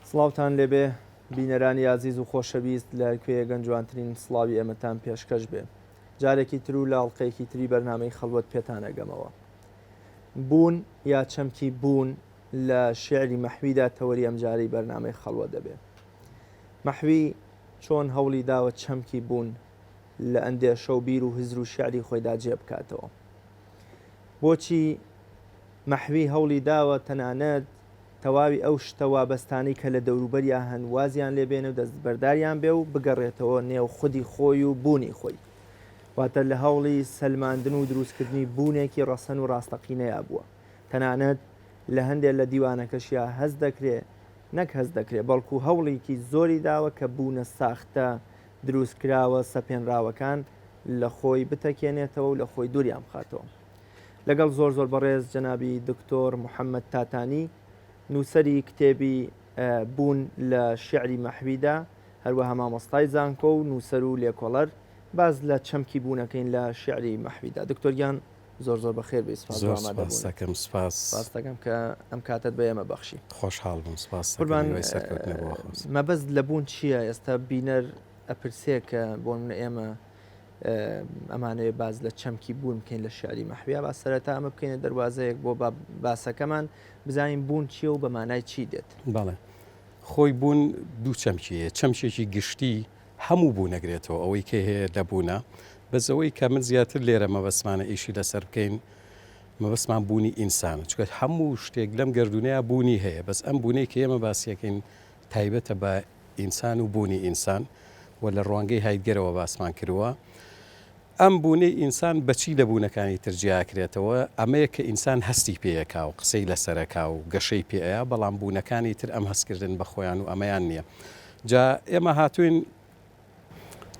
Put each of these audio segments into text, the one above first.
سڵاوتان لێبێ بینەرانی عزیز و خۆشەویست لە کوێیە گەنجوانترین سڵاوی ئێمەتان پێشکەش بێ. جارێکی تر و لە ئەڵلقەیەکی تری بەرنامەی خەڵوت پێتانەگەمەوە. بوون یا چەمکی بوون لە شێعری مەحویدا تەوەری ئەمجارەی بەرنامەی خەڵوت دەبێ. مەحوی چۆن هەوڵی داوە چەمکی بوون لە ئەندێشە و بیر و هزر و شێعری خۆیدا جێ بکاتەوە. بۆچی مەحوی هەوڵی داوە تەنانەت تەواوی ئەو شتە وابەستانی کە لە دەوروبەریان هەن وازیان لێبێنە و دەستبەرداریان بێ و بگەڕێتەوە نێو خودی خۆی و بوونی خۆی. واتە لە هەوڵی سەلماندن و دروستکردنی بوونێکی ڕەسەن و ڕاستەقینەیە بووە. تەنانەت لە هەندێک لە دیوانەکەشیا هەست دەکرێت نەک هەست دەکرێت بەڵکو هەوڵێکی زۆری داوە کە بوونە ساختە دروستکراوە سەپێنراوەکان لە خۆی بتەکێنێتەوە و لە خۆی دووریان بخاتەوە. لەگەڵ زۆر بەڕێز جەنابی دکتۆر محەممەد تاتانی نووسری کتێبی بوون لە شێعری مەحویدا هەروەها مامۆستای زانکۆ و نووسەر و لێکۆڵەر باز لە چەمکی بوونەکەین لە شێعری مەحویدا. دکتۆریان زۆر بەخێر بێ. سپاسەکەم سپاسەکەم کە ئەم کاتت بە ئێمە بەخشی. خۆشحاڵ بووم. سپاس. مەبەست لە بوون چییە؟ ئێستا بینەر ئەپرسێ کە بۆ منە ئێمە ئەمانەیە باز لە چەمکی بوون بکەین لە شێعری مەحویە با سەرەتا ئەمە بکەینە دەواازەیەک بۆ باسەکەمان بزانین بوون چییە و بە مانای چی دێت. بەڵێ خۆی بوون دوو چەمکیە، چەمچێکی گشتی هەموو بوو نەگرێتەوە ئەوەی کە هەیە لە بوونە، بەزەوەی کە من زیاتر لێرە مەبەسمانە ئیشی لەسەر بکەین مەبەسمان بوونی ئینسانە، چکە هەموو شتێک لەم گردونەیە بوونی هەیە، بەس ئەم بوونەی کە ئێمە باسیەکەین تایبەتە بە ئینسان و بوونی ئینسان و لە ڕوانگەی هایدگەرەوە باسمان کردووە. ئەم بوونەی ئینسان بەچی لە بوونەکانی ترجیاکرێتەوە ئەمەیە کە ئینسان هەستی پێیەکا و قسەی لەسەرەکا و گەشەی پێەیە، بەڵام بوونەکانی تر ئەم هەستکردن بە خۆیان و ئەمەیان نییە. جا ئێمە هاتوین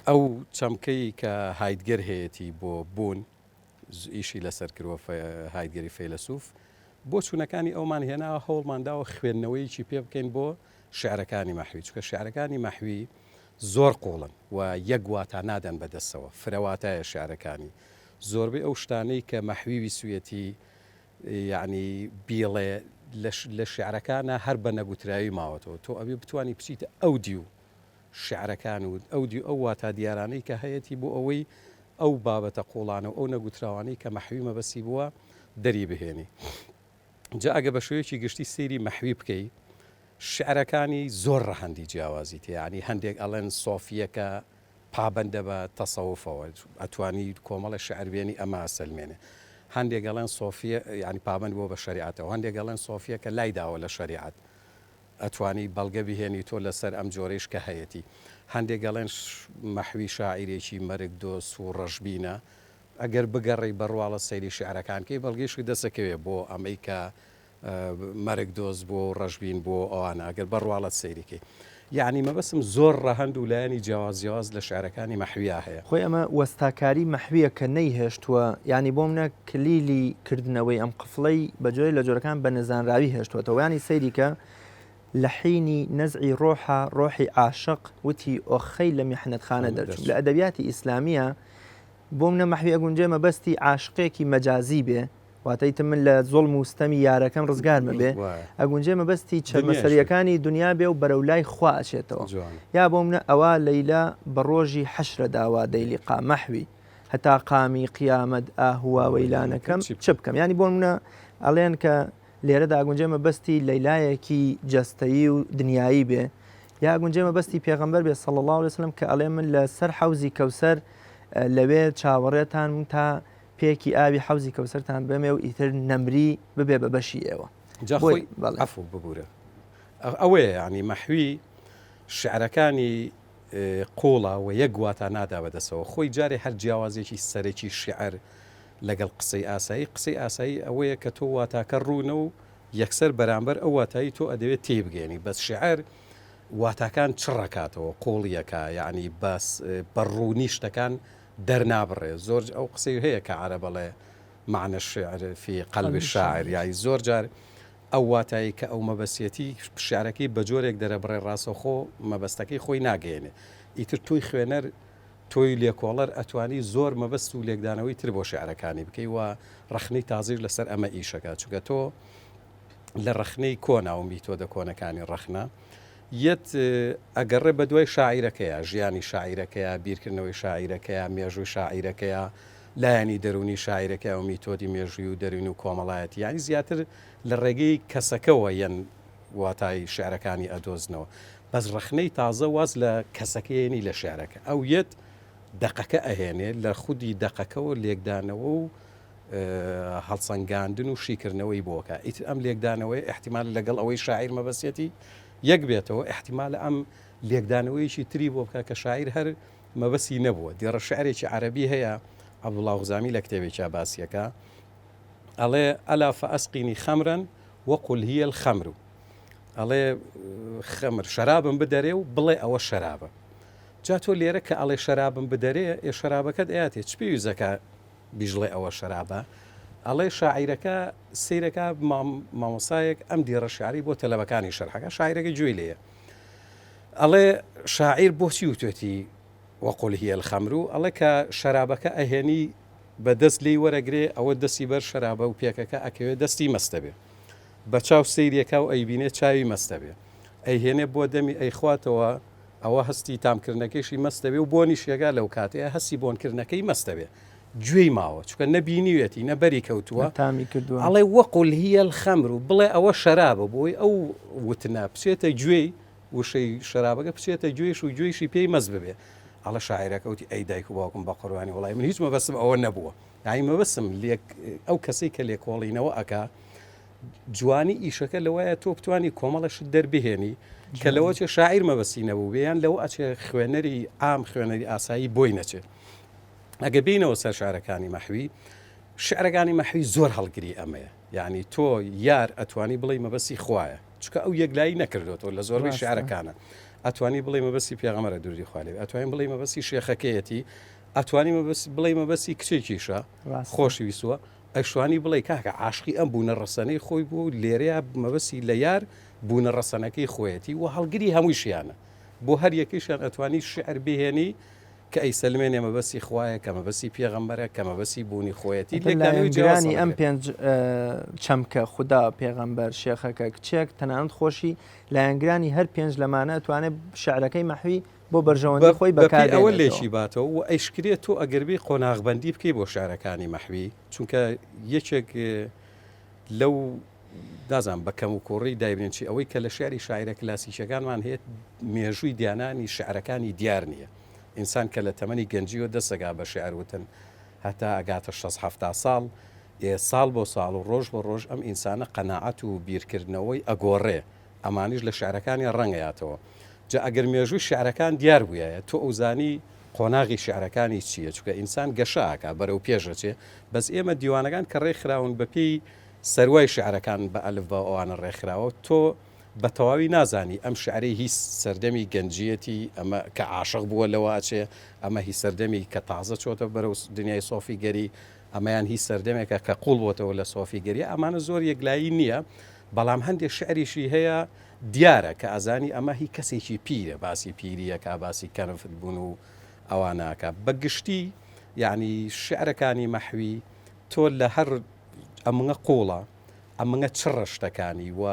ئەو چەمکەی کە هایدگەر هەیەی بۆ بوون ئیشی لەسەر کردوە هایدگەری فەیلسوف بۆ چوونەکانی ئەومان هێناوە هەوڵمانداوە خوێندنەوەیکی پێ بکەین بۆ شێعرەکانی مەحوی، چکە شێعرەکانی مەحوی زۆر قوڵن و یەک واتە نادەن بەدەستەوە، فرەواتایە شێعرەکانی. زۆربەی ئەو شتانەی کە مەحوی ویسویەتی یعنی بیڵێ لە شێعرەکانە هەر بە نەگوتراوی ماوەتەوە، تۆ ئەوێ بتوانی بچیتە ئەو دی و شێعرەکان و ئەو دی ئەو واتە دیارانەی کە هەیەی بۆ ئەوەی ئەو بابەتە قوڵانە و ئەو نەگوتراوانەی کە مەحوی مەبەسی بووە دەری بهێنی. جا ئەگە بە شوەیەکی گشتی سەیری مەحوی بکەی شعرەکانی زۆر ڕەهەندی جیاوازی تێ، ینی هەندێک ئەڵێن سۆفیەکە پابەندە بە تەسەوفەوە ئەتوانی کۆمەڵە شعربێنی ئەمە ئەسەلمێنێ، هەندێک گەڵێن سۆفیە ینی پابند بۆ بە شریعەتەوە، هەندێک گەڵێن سۆفیەکە لای داوە لە شریعەت ئەتوانی بەڵگە بهێنی تۆ لەسەر ئەم جۆرەش کە هەیەی، هەندێک گەڵێن مەحوی شاعیرێکی مەرگ دۆس و ڕەشبینە، ئەگەر بگەڕی بەڕواڵە سەیری شعرەکانکەی بەڵگەیشی دەسەکەوێ بۆ ئەمەی کە مەرگ دۆز بۆ ڕەشبین بۆ ئەوانە ئەگەر بەڕواڵەت سەیریکەی. یعنی مەبەسم زۆر ڕەهەند و لایەنی جیاواز لە شعرەکانی مەحویە هەیە. خۆی ئەمە وەستاکاری مەحویە کە نەیهێشتووە، ینی بۆ منە کلیلی کردنەوەی ئەم قفڵەی بەجۆی لە جۆرەکان بە نەزانراوی هێشتوێتەوە، ینی سەیریکە لە حینی نەزعی ڕۆحی عاشق وتی ئۆخەی لە میحنەتخانە دەرچوو. لە ئەدەبیاتی ئیسلامیە بۆ منە مەحوی ئەگونجێ مەبەستی عاشقێکی مەجازی بێ، واتەیتە من لە زۆڵم و ستەمی یارەکەم ڕزگارمە بێ، ئەگونجێ مەبەستی چەمەسەریەکانی دنیا بێ و بەرەولای خوا ئەچێتەوە. یا بۆ منە ئەوە لەیلا بە ڕۆژی حەشرە داوا دەیلیقا مەحوی هەتا قامی قیامەت ئاهوا وەیلانەکەم چ بکەم. ینی بۆ منە ئەڵێن کە لێرەدا ئەگونجێ مەبەستی لەیلایەکی جەستەیی و دنیایی بێ، یا ئەگونجێ مەبەستی پێغەمبەر بێ صلی الله علیه وسلم کە ئەڵێ من لە سەر حەوزی کەوسەر لەوێ چاوەڕێتان تا پێکی ئاوی حەوزی کەوسەرتان بەمێ و ئیتر نەمری ببێ بە بەشی ئێوە. جاخۆی ئەفو ببوورە ئەوەیە، ینی مەحوی شعرەکانی قوڵە و یەک واتە نادا بەدەسەوە. خۆی جارێ هەر جیاوازێکی سەرەکی شعر لەگەڵ قسەی ئاسایی ئەوەیە کە تۆ واتاکە ڕوونە و یەکسەر بەرامبەر ئەو واتایی تۆ ئەدەوێت تێبگەێنی، بەس شعر واتاکان چڕەکاتەوە قۆڵیەکە، یعنی بەس بەڕوونی شتەکان دەرنابڕێ. زۆر ئەو قسەی هەیە کە عەرە بەڵێ معنە الشعر فی قەلب الشاعر، یعنی زۆر جار ئەو واتایی کە ئەو مەبەسیەتی شعرەکەی بە جۆرێک دەرەبڕێ ڕاستەوخۆ مەبەستەکەی خۆی ناگەێنێ، ئیتر توی خوێنەر تۆی لێکۆڵەر ئەتوانی زۆر مەبەست و لێکدانەوەی تر بۆ شعرەکانی بکەی و ڕەخنەی تازیر لەسەر ئەمە ئیشەکە، چونکە تۆ لە ڕەخنەی کۆنا و میتۆدە کۆنەکانی ڕەخنە یەت ئەگەڕێ بە دوای شاعیرەکەیە ژیانی شاعیرەکەیە بیرکردنەوەی شاعیرەکەیە مێژووی شاعیرەکەیە لایەنی دەرونی شاعیرەکە و میتۆدی مێژووی و دەرون و کۆمەڵایەتی یانی زیاتر لە ڕێگەی کەسەکەەوە یەن واتای شعرەکانی ئەدۆزنەوە بەس ڕخنەی تازە واز لە کەسەکەیێنی لە شعرەکە ئەو یەت دەقەکە ئەهێنێ لە خودی دەقەکەەوە لێکدانەوە و هەڵسەنگاندن و شیکردنەوەی بۆکە ئیتر ئەم لێکدانەوەی احتیمال لەگەڵ ئەوەی شاعیر مەبەسێتی یەک بێتەوە احتیمال ئەم لێکدانەوەیشی تری بۆ بکە کە شاعیر هەر مەبەسی نەبووە دیێڕە شعرێکی عەرەبی هەیە عەبدوڵڵا غوزامی لە کتێبێکا باسیەکە ئەڵێ ئەلا فەئەسقینی خەمرەن وەقول هیە الخەمر ئەڵێ خەمر شەرابم بدەرێ و بڵێ ئەوە شەرابە جا تۆ لێرە کە ئەڵێ شەرابم بدەرێ شەرابەکەت ئەیاتێ چ پێویستەکە بیژڵێ ئەوە شەرابە ئەڵێ شاعیرەکە سیرەکە مامۆسایەک ئەم دیێڕە شعری بۆ تەلەبەکانی شەرحەکە شاعیرەکە گوێی لێیە ئەڵێ شاعیر بۆچی وتێتی وەقول هیە الخەمر و ئەڵێ کە شەرابەکە ئەهێنی بە دەست لی وەرەگرێ ئەوە دەستی بەر شەرابە و پێکەکە ئەکەوێت دەستی مەستە بێ بە چاو سەیرێکە و ئەیبینێت چاوی مەستە بێ ئەیهێنێ بۆ دەمی ئەیخواتەوە ئەوە هەستی تامکردنەکەیشی مەستە بێ و بۆنی شێگا لەو کاتەیە هەستی بۆنکردنەکەی مەستە بێ گوێی ماوە چکە نەبینیوێتی نەبەری کەوتووە تامی کردووە ئەڵێ وەقول هیە الخەمر و بڵێ ئەوە شەرابە بۆی ئەو وتنە بچێتە گوێی وشەی شەرابەکە بچێتە گوێش و گوێیشی پێی مەز ببێ ئەڵە شاعیرەکەوتی ئەی دایک و باوکم بە قڕوانی وڵای من هیچ مەبەستم ئەوە نەبووە یانی مەبەستم ئەو کەسەی کە لێکۆڵینەوە ئەکا جوانی ئیشەکە لەوەیە تۆ بتوانی کۆمەڵەشت دەربهێنی کە لەوە چێ شاعیر مەبەستی نەبوو بێیان لەوە ئەچێ خوێنەری ئام خوێنەری ئاسایی بۆی نەچێت ئەگە بینەوە سەر شارەکانی مەحوی شعرەکانی مەحوی زۆر هەڵگری ئەمەیە یعنی تۆ یار ئەتوانی بڵێ مەبەستی خوایە چکە ئەو یەکلایی نەکردوەوە لە زۆربەی شعرەکانە ئەتوانی بڵێ مەبەستی پێغەمبەرە دووری خوالێ ئەتوانین بڵێ مەبەستی شێخەکەیەتی ئەتوانی بڵێ مەبەستی کچێکیشە خۆشی ویسووە ئەشوانی بڵێ کاکە عاشقی ئەم بوونە ڕەسەنەی خۆی بوو لێرەیە مەبەستی لە یار بوونە ڕەسەنەکەی خۆیەتی و هەڵگری هەمووشیانە بۆ هەر یەکیشیان ئەتوانی شعر بهێنی کە ئەی سلمێنێ مەبەستی خوایە کە مەبەستی پێغەمبەرە کە مەبەستی بوونی خۆیەتی لەگرانی ئەم پێنج چەمکە خوددا پێغەمبەر شێخەکە کچێک تەنانەت خۆشی لایەنگرانی هەر پێنج لەمانە ئەتوانێت شعرەکەی مەحوی بۆ بەرژەوەندی خۆی بەکار ئەوە لێکی باتەوە و ئەیشکرێت تۆ ئەگەربی قۆناغبەندی بکەی بۆ شارەکانی مەحوی چونکە یەکێک لەو دازان بەکەم و کۆڕی دایبێنچی ئەوەی کە لە شعری شاعرە کلاسیکەکانمان هەیە مێژووی دیانانی شعرەکانی دیار نییە ئینسان کە لە تەمەنی گەنجی و دەسەگا بە شعروتن هەتا ئەگاتە 6 ساڵ ساڵ بۆ ساڵ و ڕۆژ بۆ ڕۆژ ئەم ئینسانە قەناعەت و بیرکردنەوەی ئەگۆڕێ ئەمانیش لە شعرەکانی ڕەنگەیاتەوە جا ئەگەر مێژووی شعرەکان دیار بووایە تۆ ئەوزانی قۆناغی شعرەکانی چییە چکە ئینسان گەشاکە بەرەو پێشەچێ بەس ئێمە دیوانەکان کە ڕێکخراون بەپێی سەروای شعرەکان بە ئەلف بە ئەوانە ڕێکخراوە تۆ بە تەواوی نازانی ئەم شعرەی هیچ سەردەمی گەنجیەتی ئەمە کە عاشق بووە لەواچێ ئەمە هی سەردەمی کە تازە چۆتە بەرەو دنیای سۆفی گەری ئەمەیان هیچ سەردەمێکە کە قوڵ بۆتەوە لە سۆفی گەری ئەمانە زۆر یەکلایی نییە بەڵام هەندێک شعریشی هەیە دیارە کە ئازانی ئەمە هی کەسێکی پیرە باسی پیریەکە باسی کەنفت بوون و ئەواناکە بەگشتی یعنی شعرەکانی مەحوی تۆ لە هەر ئەمەngە قوڵە ئەمەngە چڕە شتەکانی و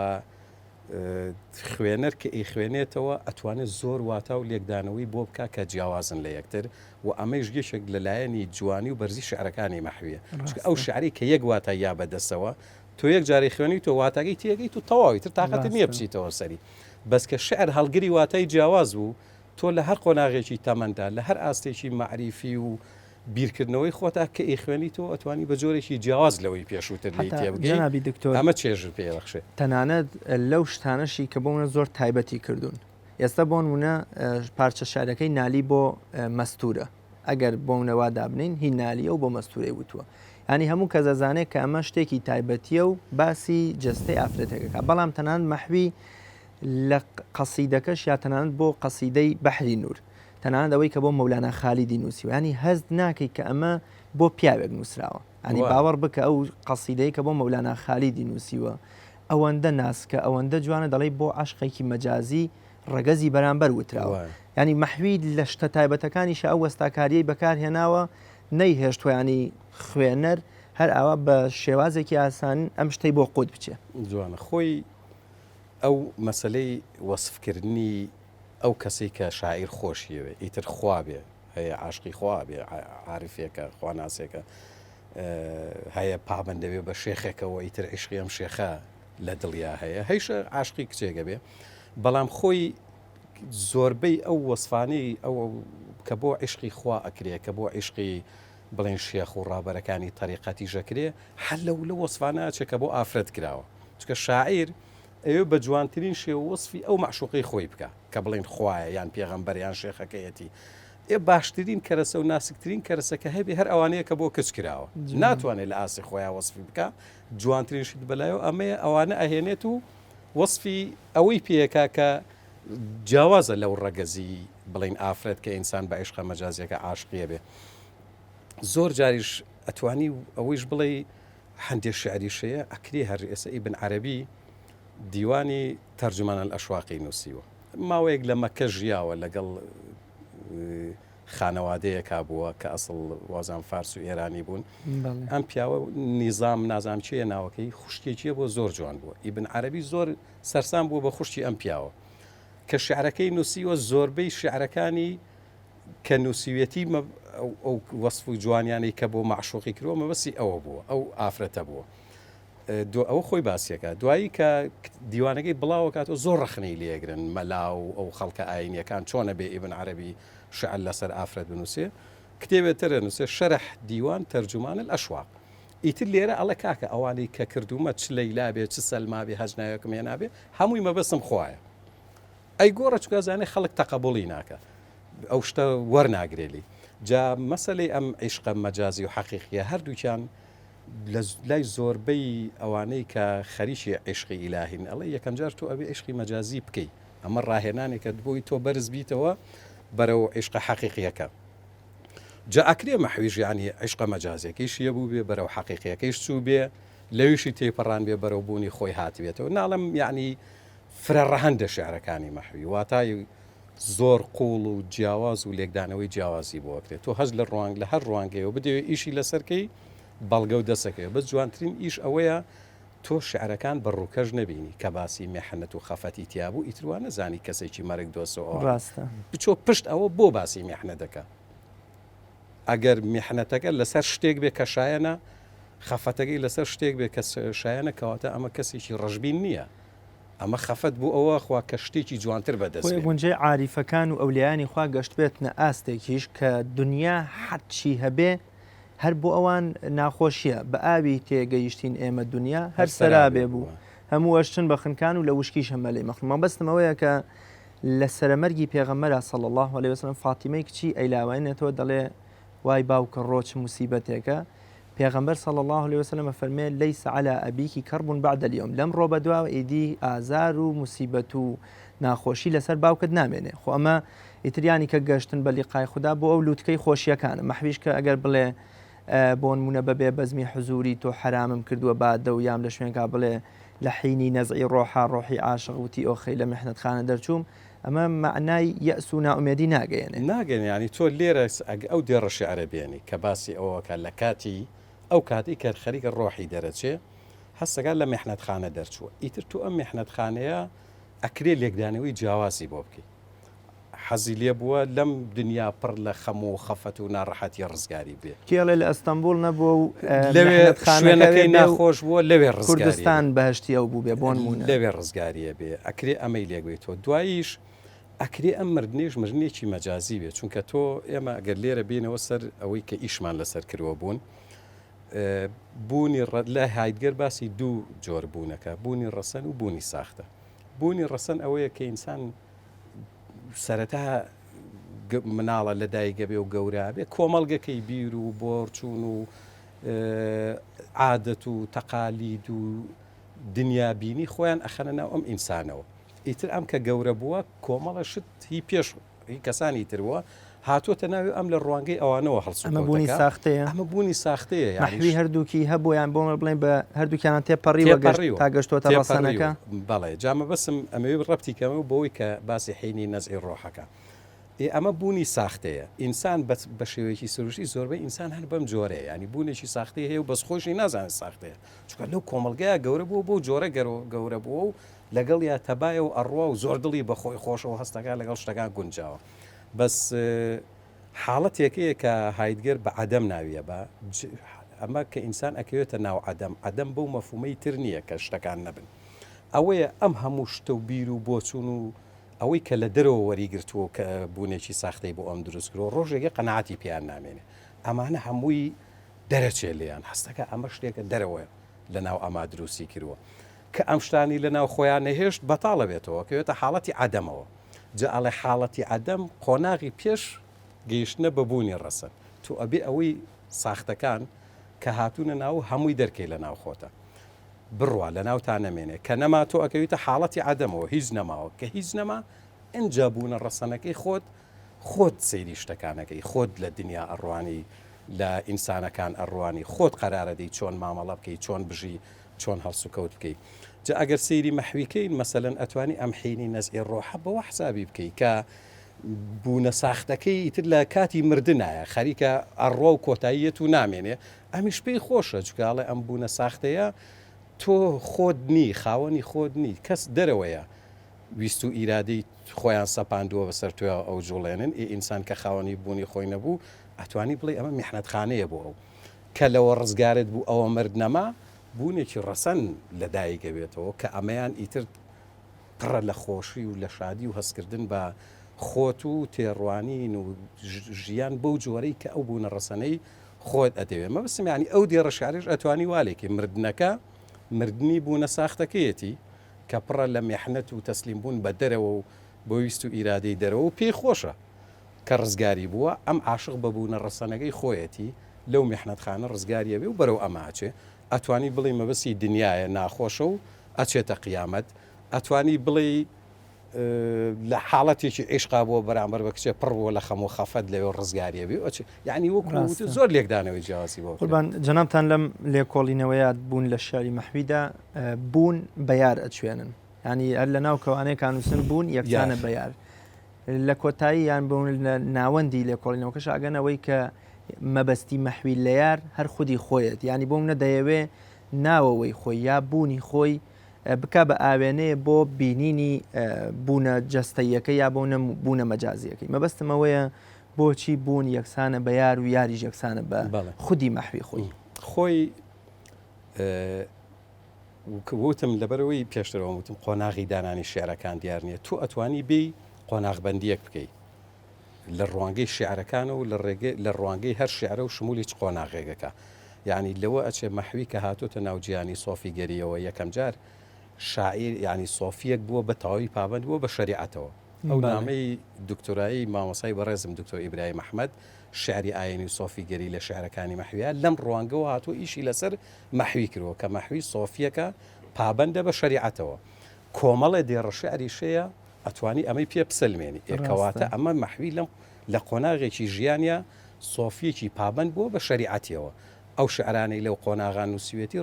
خوێنەر کە ئەی خوێنێتەوە ئەتوانێت زۆر واتە و لێکدانەوەی بۆ بکە کە جیاوازن لە یەکتر و ئەمەش گەشێک لەلایەنی جوانی و بەرزی شعرەکانی مەحویە چکە ئەو شعری کە یەک واتە یا بەدەستەوە تۆ یەک جاری خوێنی تۆ واتەکەی تێگەیت و تەواوی تر تااقەتی نییە بچیتەوە سەری بەس کە شعر هەڵگری واتای جیاواز بوو تۆ لە هەر قۆناغێکی تەمەندا لە هەر ئاستێکی معریفی و بیرکردنەوەی خۆتا کە ئەی خوێنی تۆ ئەتوانی بە جۆرێکی جیاواز لەوەی پێشووتر لی تێبگەی دکتۆر ئەمە چێژر پێبەخشێ تەنانەت لەو شتانەشی کە بۆمە زۆر تایبەتی کردوون ئێستا بۆ نمونە پارچە شارەکەی نالی بۆ مەستورە ئەگەر بۆ نەوا دابنین هی نالیە و بۆ مەستورەی وتووە ینی هەموو کە زەزانێت کە ئەمە شتێکی تایبەتیە و باسی جستەی ئافرەتەکەکە بەڵام تەنان مەحوی لە قەسیدەکەش یا تەنانەت بۆ قەسیدەی بەحری نور تەنانەت ئەوەی کە بۆ مەولانا خالیدی نووسیوە ینی هەست ناکەی کە ئەمە بۆ پیاوێک نووسراوە ئەنی باوەڕ بکە ئەو قەسیدەی کە بۆ مەولانا خالیدی نووسیوە ئەوەندە ناسکە ئەوەندە جوانە دەڵێ بۆ عاشقێکی مەجازی ڕەگەزی بەرامبەر وتراوە ینی مەحوی لە شتە تایبەتەکانیش ئەو وەستاکاریەی بەکارهێناوە نەیهێشتویانی خوێنەر هەر ئەوە بە شێوازێکی ئاسان ئەم شتەی بۆ قوت بچێ جوانە خۆی ئەو مەسلەی وەسفکردنی ئەو کەسێک کە شاعیر خۆشیەوێ ئیتر خوا بێ هەیە عاشقی خوا بێ عارفێکە خواناسێکە هەیە پابندەوێ بە شێخێکەوە ئیتر عشقی ئەم شێخە لە دڵیا هەیە هەیشە عاشقی کچێکە بێ بەڵام خۆی زۆربەی ئەو وەسفانەی ئەو کە بۆ عشقی خوا ئەکرێ کە بۆ عشقی بڵێن شێخ و ڕابەرەکانی تەریقەتی ژەکرێ هەر لە وەسفانە چێکە بۆ ئافرەت کراوە چکە شاعیر ئەوێ بە جوانترین شێوە وەسفی ئەو معشوقی خۆی بکە کە بڵێن خوایە یان پێغەمبەر یان شێخەکەیەتی باشترین کەرەسە و ناسکترین کەرەسەکە هەبێ هەر ئەوانەیە کە بۆ کچ کراوە ناتوانێت لە ئاسی خۆیان وەسفی بکە جوانترینشت بەلایەوە ئەمەیە ئەوانە ئەهێنێت و وەسفی ئەوەی پێەکە کە جیاوازە لەو ڕەگەزی بڵین ئافرەت کە ئینسان بە عشقە مەجازیەکە عاشقیە بێ زۆر جاریش ئەتوانی ئەوەیش بڵێ هەندێک شعریشەیە ئەکری هەر ئێستا ئیبن عەرەبی دیوانی تەرجمان الئەشواقی نووسیوە ماوەیەک لە مەکە ژیاوە لەگەڵ خانەوادەیەکا بووە کە ئەسڵ وازان فارس و ئێرانی بوون ئەم پیاوە نیزام نازام چیە ناوەکەی خوشتێکیە بۆ زۆر جوان بووە ئیبن عەرەبی زۆر سەرسام بووە بە خوشتی ئەم پیاوە کە شعرەکەی نووسیوە زۆربەی شعرەکانی کە نووسیوێتی ئەو وەسف و جوانیانەی کە بۆ معشوقی کردووە مەبەستی ئەوە بووە ئەو ئافرەتە بووە ئەوە خۆی باسیەکە دوایی کە دیوانەکەی بڵاوکاتەوە زۆر ڕخنەی لێگرن مەلا و ئەو خەڵکە ئاینیەکان چۆنە بێ ئیبن عەرەبی شعر لەسەر ئافرەت بنووسێ کتێبێتەرە نووسێ شەرح دیوان تەرجمان الئەشواق ئیتر لێرە ئەڵە کاکە ئەوانەی کە کردومە چ لەیلا بێ چ سەلما بێ هەژنایەکم هێنا بێ هەمووی مەبەستم خوایە ئەی گۆڕە چکازانێ خەڵک تەقەبوڵی ناکە ئەو شتە وەرناگرێلی جا مەسەلەی ئەم عیشقە مەجازی و حەقیقیە هەردووکیان لای زۆربەی ئەوانەی کە خەریکی عشقی ئیلاهین ئەڵێ یەکەم جار تۆ ئەوێ عشقی مەجازی بکەی ئەمە ڕاهێنانێکە بۆی تۆ بەرز بیتەوە بەرەو عشقە حەقیقیەکە جا ئەکرێ مەحویژ ینی عشقە مەجازیەکەیش یە بوو بێ بەرەو حەقیقیەکەیش چوو بێ لەویشی تێپەڕان بێ بەرەو بوونی خۆی هاتبێتەوە ناڵم یعنی فرەڕەهەندە شعرەکانی مەحوی واتای زۆر قوڵ و جیاواز و لێکدانەوەی جیاوازی بۆ ئەکرێت تۆ هەز لە ڕوانگ لە هەر ڕوانگەیەوە بدەوێت ئیشی لەسەرکەی بەڵگە و دەسەکەی بەس جوانترین ئیش ئەوەیە تۆ شعرەکان بەڕووکەش نەبینی کە باسی میحنەت و خەفەتی تیابوو ئیتروان نەزانی کەسێکی مەرگ دۆسەوە ڕاستە بچۆ پشت ئەوە بۆ باسی میحنەتەکە ئەگەر میحنەتەکە لەسەر شتێک بێ کە شایەنە خەفەتەکەی لەسەر شتێک بێ کە شایەنە کەواتە ئەمە کەسێکی ڕەشبین نییە ئەمە خەفەت بوو ئەوە خوا کە شتێکی جوانتر بەدەست گونجەی عاریفەکان و ئەولیانی خوا گەشت بێتنە ئاستێکیش کە دنیا حەچی هەبێ هەر بۆ ئەوان ناخۆشیە بە ئاوی تێگەیشتین ئێمە دنیا هەر سەرابێ بوو هەموو ئەشتن بە خنکان و لە وشکیش هەمە لێ مەخڵمان بەستم ئەوەیە کە لە سەرەمەرگی پێغەمبەرە صلی الله علیه وسلم فاتیمەی کچی ئەیلاوێنێتەوە دەڵێ وای باوکە ڕۆچ موسیبەتێکە پێغەمبەر صلی الله علیه وسلم فەرمێ لەیس علی ئەبیکی کەرب بعد اليوم لەم ڕۆ بەدواوە ئیدی ئازار و موسیبەت و ناخۆشی لەسەر باوکت نامێنێ خۆ ئەمە ئیتریانی کە گەشتن بە لیقای خوددا بۆ ئەو لووتکەی خۆشیەکانە مەحویش کە ئەگەر بڵێ بۆ نمونە بەبێ بەزمی حزوری تۆ حرامم کردووە بادە و یام لە شوێنکە بڵێ لە حینی نەزعی ڕۆحا ڕۆحی عاشق وتی ئۆخەی لە میحنەتخانە دەرچووم ئەمە معنای یەس و ناومێدی ناگەیەنێ ینی تۆ لێرە ئەو دێڕە شعرە بێنی کە باسی ئەوەکە لە کاتی ئەو کاتی کە خەریکە ڕۆحی دەرەچێ هەستەکان لە میحنەتخانە دەرچووە ئیتر تو ئەم میحنەتخانەیە ئەکرێ لێکدانەوەی جیاوازی بۆ بکەی حەزی لێ بووە لەم دنیا پڕ لە خەم و خەفەت و ناڕەحەتی ڕزگاری بێ کێڵێ لە ئەستەمبول نەبووە و لەوێ شوێنەکەی ناخۆش بووە لەوێ کوردستان بەهشتی ئەو بوو بێ بۆ نمونە لەوێ ڕزگاریە بێ ئەکرێ ئەمەی لێگوێتەوە دواییش ئەکرێ ئەم مردنێش مژنێکی مەجازی بێت چونکە تۆ ئێمە ئەگەر لێرە بینەوە سەر ئەوەی کە ئیشمان لەسەر کردوە بوون بوونی لە هایدگەر باسی دوو جۆر بوونەکە بوونی ڕەسەن و بوونی ساختە بوونی ڕەسەن ئەوەیە کە ئینسان سەرەتا مناڵە لە دایکە بێ و گەورە بێ کۆمەڵگەکەی بیر و بۆرچوون و عادەت و تەقالید و دنیابینی خۆیان ئەخەنە ناو ئەم ئینسانەوە ئیتر ئەم کە گەورە بووە کۆمەڵە شت هی پێش هی کەسانی ترووە هاتووەتە ناوی ئەم لە ڕوانگەی ئەوانەوە هەڵسووە ئەمە بوونی ساختەیە ئەمە بوونی ساختەیە مەحوی هەردووکی هەبوویان بۆمە بڵێن بە هەردووکیان تێپەڕیوە تا گەشتۆتە ڕەسەنەکە بەڵێ جامە بەسم ئەمەوێ ڕەبتی کەمە بۆی کە باسی حینی نەزعی ڕۆحەکە ئەمە بوونی ساختەیە ئینسان بە شێوەیەکی سروشی زۆربەی ئینسان هەر بەم جۆرەیە ینی بوونێکی ساختی هەیە و بەسخۆشی نازانێت ساختەیە چکە لەو کۆمەلگایە گەورە بوو بۆ جۆرە گەورە بووە و لەگەڵ یا تەبایە و ئەڕوا و زۆر دڵی بەخۆی خۆشەوە هەستەکە لەگەڵ شتەکان گونجاوە بەس حاڵەتێکەیە کە هایدگەر بە عەدەم ناویە بە ئەمە کە ئینسان ئەکەوێتە ناو عەدەم بەو مەفهومەی تر نییە کە شتەکان نەبن ئەوەیە ئەم هەموو شتە و بیر و بۆچوون و ئەوەی کە لە دەرەوە وەریگرتووە کە بوونێکی ساختەی بۆ ئەم دروستکرەوە ڕۆژێکی قەناعەتی پێیان نامێنێ ئەمانە هەمووی دەرەچێ لێیان هەستەکە ئەمە شتێکە دەرەوەە لە ناو ئەما دروستی کردووە کە ئەم شتانی لە ناو خۆیان نەهێشت بەتاڵە بێتەوە کەوێتە حاڵەتی عەدەمەوە جا ئەڵێ حاڵەتی عەدەم قۆناغی پێش گەیشتنە بە بوونی ڕەسەن تو ئەبێ ئەوەی ساختەکان کە هاتوونە ناو هەمووی دەرکەی لە ناو خۆتە بڕوا لە ناوتان نەمێنێ کە نەما تۆ ئەکەویتە حاڵەتی عەدەمەوە هیچ نەماوە کە هیچ نەما ئەنجا بوونە ڕەسەنەکەی خۆت سەیری شتەکانەکەی خۆت لە دنیا ئەڕوانی لە ئینسانەکان ئەڕوانی خۆت قەرارە دەی چۆن مامەڵە بکەی چۆن بژی چۆن هەڵسوکەوت بکەیت جا ئەگەر سەیری مەحویکەین مەسەلەن ئەتوانی ئەم حینی نەزئی ڕۆحە بەوە حسابی بکەیت کە بوونە ساختەکەی تر لە کاتی مردنایە خەریکە ئەڕۆ و کۆتاییەت و نامێنێ ئەمیش پێی خۆشە چکاڵێ ئەم بوونە ساختەیە تۆ خۆت نی خاوەنی خۆت نی کەس دەرەوەیە ویست و ئیرادەی خۆیان سەپاندووە بەسەر توێ ئەو جوڵێنن ئینسان کە خاوەنی بوونی خۆی نەبوو ئەتوانی بڵێ ئەمە میحنەتخانەیە بۆ ئەو کە لەوە ڕزگارت بوو ئەوە مرد نەما بوونێکی ڕەسەن لەدایکە بێتەوە کە ئەمەیان ئیتر پڕە لە خۆشی و لە شادی و هەستکردن بە خۆت و تێڕوانین و ژیان بەو جۆرەی کە ئەو بوونە ڕەسەنەی خۆت ئەدەوێت مە بسم ینی ئەو دێڕە شارێش ئەتوانی والێکی مردنەکە مردنی بوونە ساختەکەیەتی کە پڕە لە میحنەت و تەسلیم بوون بە دەرەوە و بۆ ویست و ئیرادەی دەرەوە و پێی خۆشە کە ڕزگاری بووە ئەم عاشق بەبوونە ڕەسەنەکەی خۆیەتی لەو میحنەتخانە ڕزگاریە بێ و بەرەو ئەماچێ ئەتوانی بڵێ مەبەسی دنیاە ناخۆشە و ئەچێتە قیامەت ئەتوانی بڵێ لە حاڵەتێکی عیشقا بۆ بەرامبەر بە کچێ پڕ بۆ لە خەم و خەفەت لەوێ ڕزگاریە بێ یعنی وەکو زۆر لێکدانەوەی جیاواسی بۆ قوربان جەنابتان لەم لێکۆڵینەوەیات بوون لە شاری مەحویدا بوون بەیار ئەچوێنن ینی هەر لە ناو کەوانەیە نووسن بوون یەکسانە بەیار لە کۆتایی یان بوون لە ناوەندی لێکۆڵینەوەکەش ئەگەنەوەی کە مەبەستی مەحوی لە یار هەر خودی خۆیەت ینی بۆم نەدەیەوێ ناوەوەی خۆی یا بوونی خۆی بکە بە ئاوێنەیە بۆ بینینی بوونە جەستەیەکە یا بوونە مەجازیەکەی مەبەستمەوەیە بۆچی بوون یەکسانە بە یار و یاریش یەکسانە بە خودی مەحوی خۆی وتم لەبەرەوەی پێشترەوە وتم قۆناغی دانانی شێعرەکان دیار نییە تو ئەتوانی بێ قۆناغبەندیەک بکەیت لە ڕوانگەی شێعرەکان و لە ڕوانگەی هەر شێعرە و شمولی قۆناغێگەکە یعنی لەوە ئەچێ مەحوی کە هاتوتە ناوجیانی سۆفی گەریەوە یەکەم جار شاعیر ینی سۆفیەک بووە بە تەواوی پابند بووە بە شەریعەتەوە ئەو نامەی دکتۆرایی مامۆسای بەڕێزم دکتۆر ئیبراهیم ئەحمەد شعری ئاینی سۆفی گەری لە شعرەکانی مەحویە لەم ڕوانگەوە هاتووە ئیشی لەسەر مەحوی کردەوە کە مەحوی سۆفیەکە پابندە بە شەریعەتەوە کۆمەڵێ دێڕە شعریشەیە ئەتوانی ئەمەی پێ بسلمێنی کەواتە ئەمە مەحوی لە قۆناغێکی ژیانە سۆفیەکی پابند بووە بە شەریعەتیەوە ئەو شعرانەی لەو قۆناغان نووسوێتی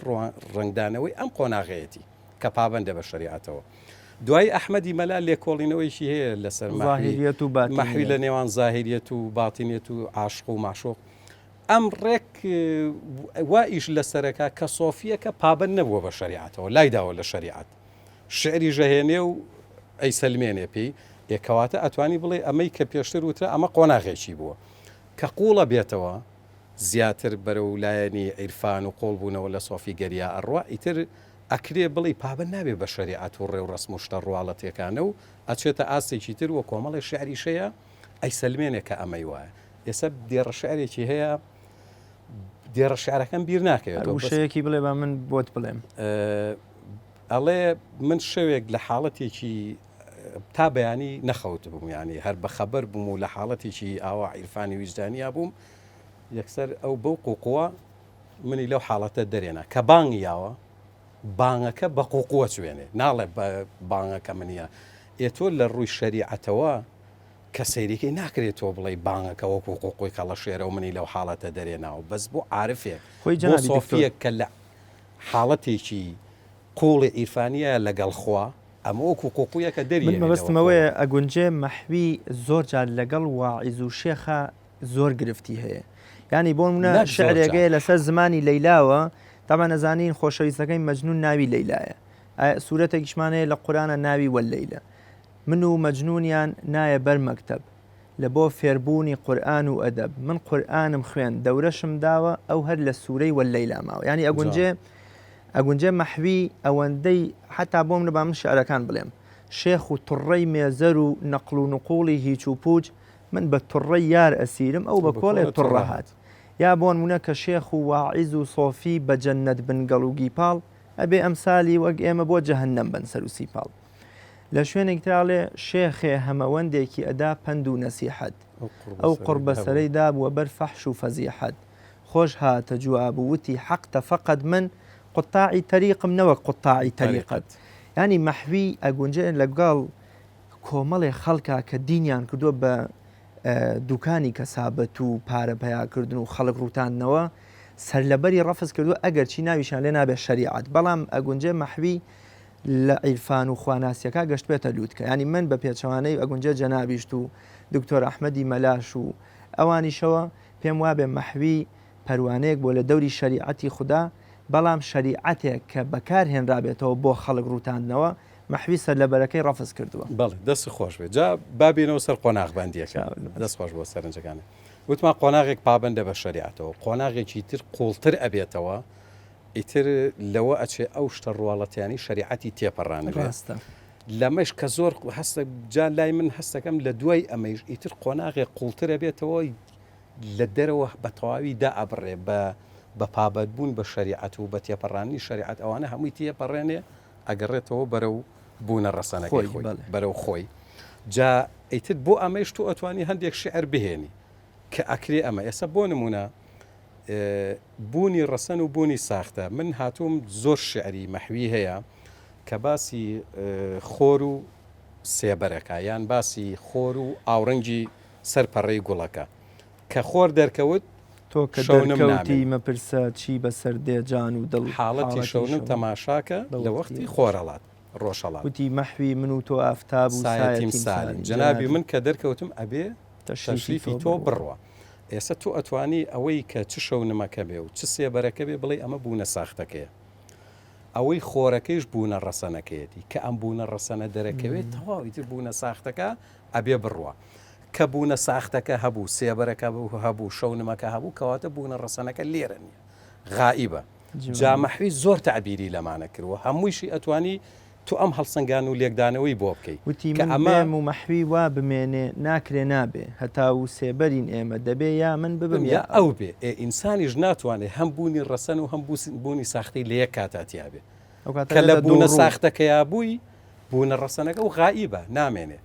ڕنگدانەوەی ئەم قۆناغەیەتی کە پابندە بە شەریعەتەوە دوای ئەحمەدی مەلا لێکۆڵینەوەیکی هەیە لەسەر مەحوی لە نێوان زاهریەت و باتینێت و عاشق و ماشۆق ئەم ڕێک وائیش لەسەرەکە کە سۆفیەکە پابند نەبووە بە شەریعەتەوە لایداوە لە شەریعەت شعری ژەهێنێ و ئەی سەلمێنێ پێی یەکەواتە ئەتوانی بڵێ ئەمەی کە پێشتر وترە ئەمە قۆناغێکی بووە کە قوڵە بێتەوە زیاتر بەرە لایەنی عیرفان و قۆڵ بوونەوە لە سۆفی گەریە ئەڕوا ئیتر ئەکرێ بڵی پابند نابێ بە شەریعەت و ڕێ و ڕسم و شتە ڕواڵەتەکانە و ئەچێتە ئاسێکی تر وە کۆمەڵی شعریشەیە ئەی سەلمێنێک کە ئەمەی وایە ئێستا دێڕە شعرێکی هەیە دێڕە شعرەکەم بیر ناکەوێت شەیەکی بڵێ با من بۆت بڵێم ئەڵێ من شەوێک لە حاڵەتێکی تا بەیانی نەخەوت بووم ینی هەر بە خەبەر بووم و لە حاڵەتێکی ئاوا عیرفانی ویجدانیا بووم یەکسەر ئەو بەو قوقووە منی لەو حاڵەتە دەرێنە کە بانگی یاوە بانگەکە بە قوقووە چوێنێ ناڵێ بانگەکە منە ئێتۆ لە ڕووی شەریعەتەوە کە سەیریکەی ناکرێت تۆ بڵێ بانگەکە وەکو قوقوی کەڵە شێرە و منی لەو حاڵەتە دەرێناوە بەس بۆ عارفێک بۆ سۆفیەک کە لە حاڵەتێکی قوڵی ئیرفانیە لەگەڵ خوا ئەمە وەکو قوقویەکە من دەری مەبەستمەوەیە ئەگونجێ مەحوی زۆر جار لەگەڵ واعیز و شێخە زۆر گرفتی هەیە ینی بۆ منە شعرێگەیە لەسەر زمانی لەیلاوە تاما نەزانین خۆشەویستەکەی مەجنون ناوی لەیلایە سوورەتێکیشمانەیە لە قورآنە ناوی وەلەیلە من و مەجنونیان نایە بەر مەکتەب لە بۆ فێربوونی قورآن و ئەدەب من قورآنم خوێن دەورەشم داوە ئەو هەر لە سوورەی وەلەیلا ماوە ینی ئەگونجێ مەحوی ئەوەندەی حتا بۆ منە با من شعرەکان بڵێم شێخ و توڕەی مێزەر و نەقل و نقوڵی هیچ و پوچ من بە توڕەی یار ئەسیرم ئەو بە کۆڵێ توڕەهات یا بۆن منە کە شێخ و واعیز و سۆفی بە جەنەت بنگەڵ و گیپاڵ ئەبێ ئەمسالی وەک ئێمە بۆ جەهەنەم بن سەر و سیپاڵ لە شوێنێک تراڵێ شێخێ هەمەوەندێکی ئەدا پند و نەسیحەت ئەو قوربە سەرەی دابووە بەر فەحش و فەزیحەت خۆش هاتە جواب وتی حەقتە فەقەت من قوتاعی تەریقم نەوەک قوتاعی تەریقەت ینی مەحوی ئەگونجێ لەگەڵ کۆمەڵێ خەڵکا کە دینیان کردووە بە دوکانی کەسابەت و پارە پەیاکردن و خەڵک ڕوتاندنەوە سەر لەبەری ڕەفز کردو ئەگەر چی ناویشان لێ نابێت شەریعەت بەڵام ئەگونجێ مەحوی لە عیرفان و خواناسیەکە گەشت بێتە لووتکە ینی من بە پێچەوانەی ئەگونجێ جەنابیشت و دکتۆر ئەحمەدی مەلاش و ئەوانیشەوە پێم وابێ مەحوی پەروانەیەک بۆ لە دەوری شەریعەتی خوددا بەڵام شەریعەتێک کە بەکارهێنرابێتەوە بۆ خەڵک ڕوتاندنەوە مەحوی سەر لەبەرەکەی ڕەفز کردووە بەڵێ دەست خۆش بێت جا بابێنەوە سەر قۆناغبندیەکە دەست خۆش بۆ سەرنجەکانە وتمان قۆناغێک پابندە بە شەریعەتەوە قۆناغێکی تر قوڵتر ئەبێتەوە ئیتر لەوە ئەچێ ئەو شتە ڕواڵەتیانی شەریعەتی تێپەڕانە ڕاستە لەمەش کە زۆر هەستە جا لای من هەستەکەم لە دوای ئەمەش ئیتر قۆناغێک قوڵترە بێتەوە لە دەرەوە بە تەواوی دا ئەبڕێ بە پابەتبوون بە شەریعەت و بە تێپەڕانی شەریعەت ئەوانە هەمووی تێپەڕێنێ ئەگەڕێتەوە بەرەو بوونە ڕەسەنەکەی خۆی بەرەو خۆی جا ئیتر بۆ ئەمەش تو ئەتوانی هەندێک شعر بهێنی کە ئەکرێ ئەمە ئێستا بۆ نمونە بوونی ڕەسەن و بوونی ساختە من هاتووم زۆر شعری مەحوی هەیە کە باسی خۆر و سێبەرەکە یان باسی خۆر و ئاوڕەنگی سەرپەڕەی گوڵەکە کە خۆر دەرکەوت تۆ کە دەرکەوتی مەپرسە چی بەسەر دێجان و دڵ حاڵەتی شەونم تەماشاکە لە وەختی خۆرەڵات ڕۆژەڵات وتی مەحوی من و تۆ ئافتاب و سایەتیم سالم جەنابی من کە دەرکەوتم ئەبێ تەشریفی تۆ بڕوە ئێستا تو ئەتوانی ئەوەی کە چ شەونمەکە بێ و چ سێبەرەکە بێ بڵێ ئەمە بوونە ساختەکەیە ئەوەی خۆرەکەیش بوونە ڕەسەنەکەیەتی کە ئەم بوونە ڕەسەنە دەرەکەوێت تەواویتر بوونە ساختەکە ئەبێ بڕوە کە بوونە ساختەکە هەبوو سێبەرەکە هەبوو شەونمەکە هەبوو کەواتە بوونە ڕەسەنەکە لێرە نیە غائیبە جا مەحوی زۆر تعبیری لەمانە کردووە هەموویشی ئەتوانی تو ئەم هەڵسەنگان و لێکدانەوەی بۆ بکەیت وتی کە ئەمەم و مەحوی وا بمێنێ ناکرێ نابێ هەتا و سێبەرین ئێمە دەبێ یا من ببم یا ئەو بێ ئینسانیش ناتوانێت هەم بوونی ڕەسەن و هەم بوونی ساختی لە یەک کاتاتیابێ کە لە بوونە ساختەکەیا بووی بوونە ڕەسەنەکە و غائیبە نامێنێ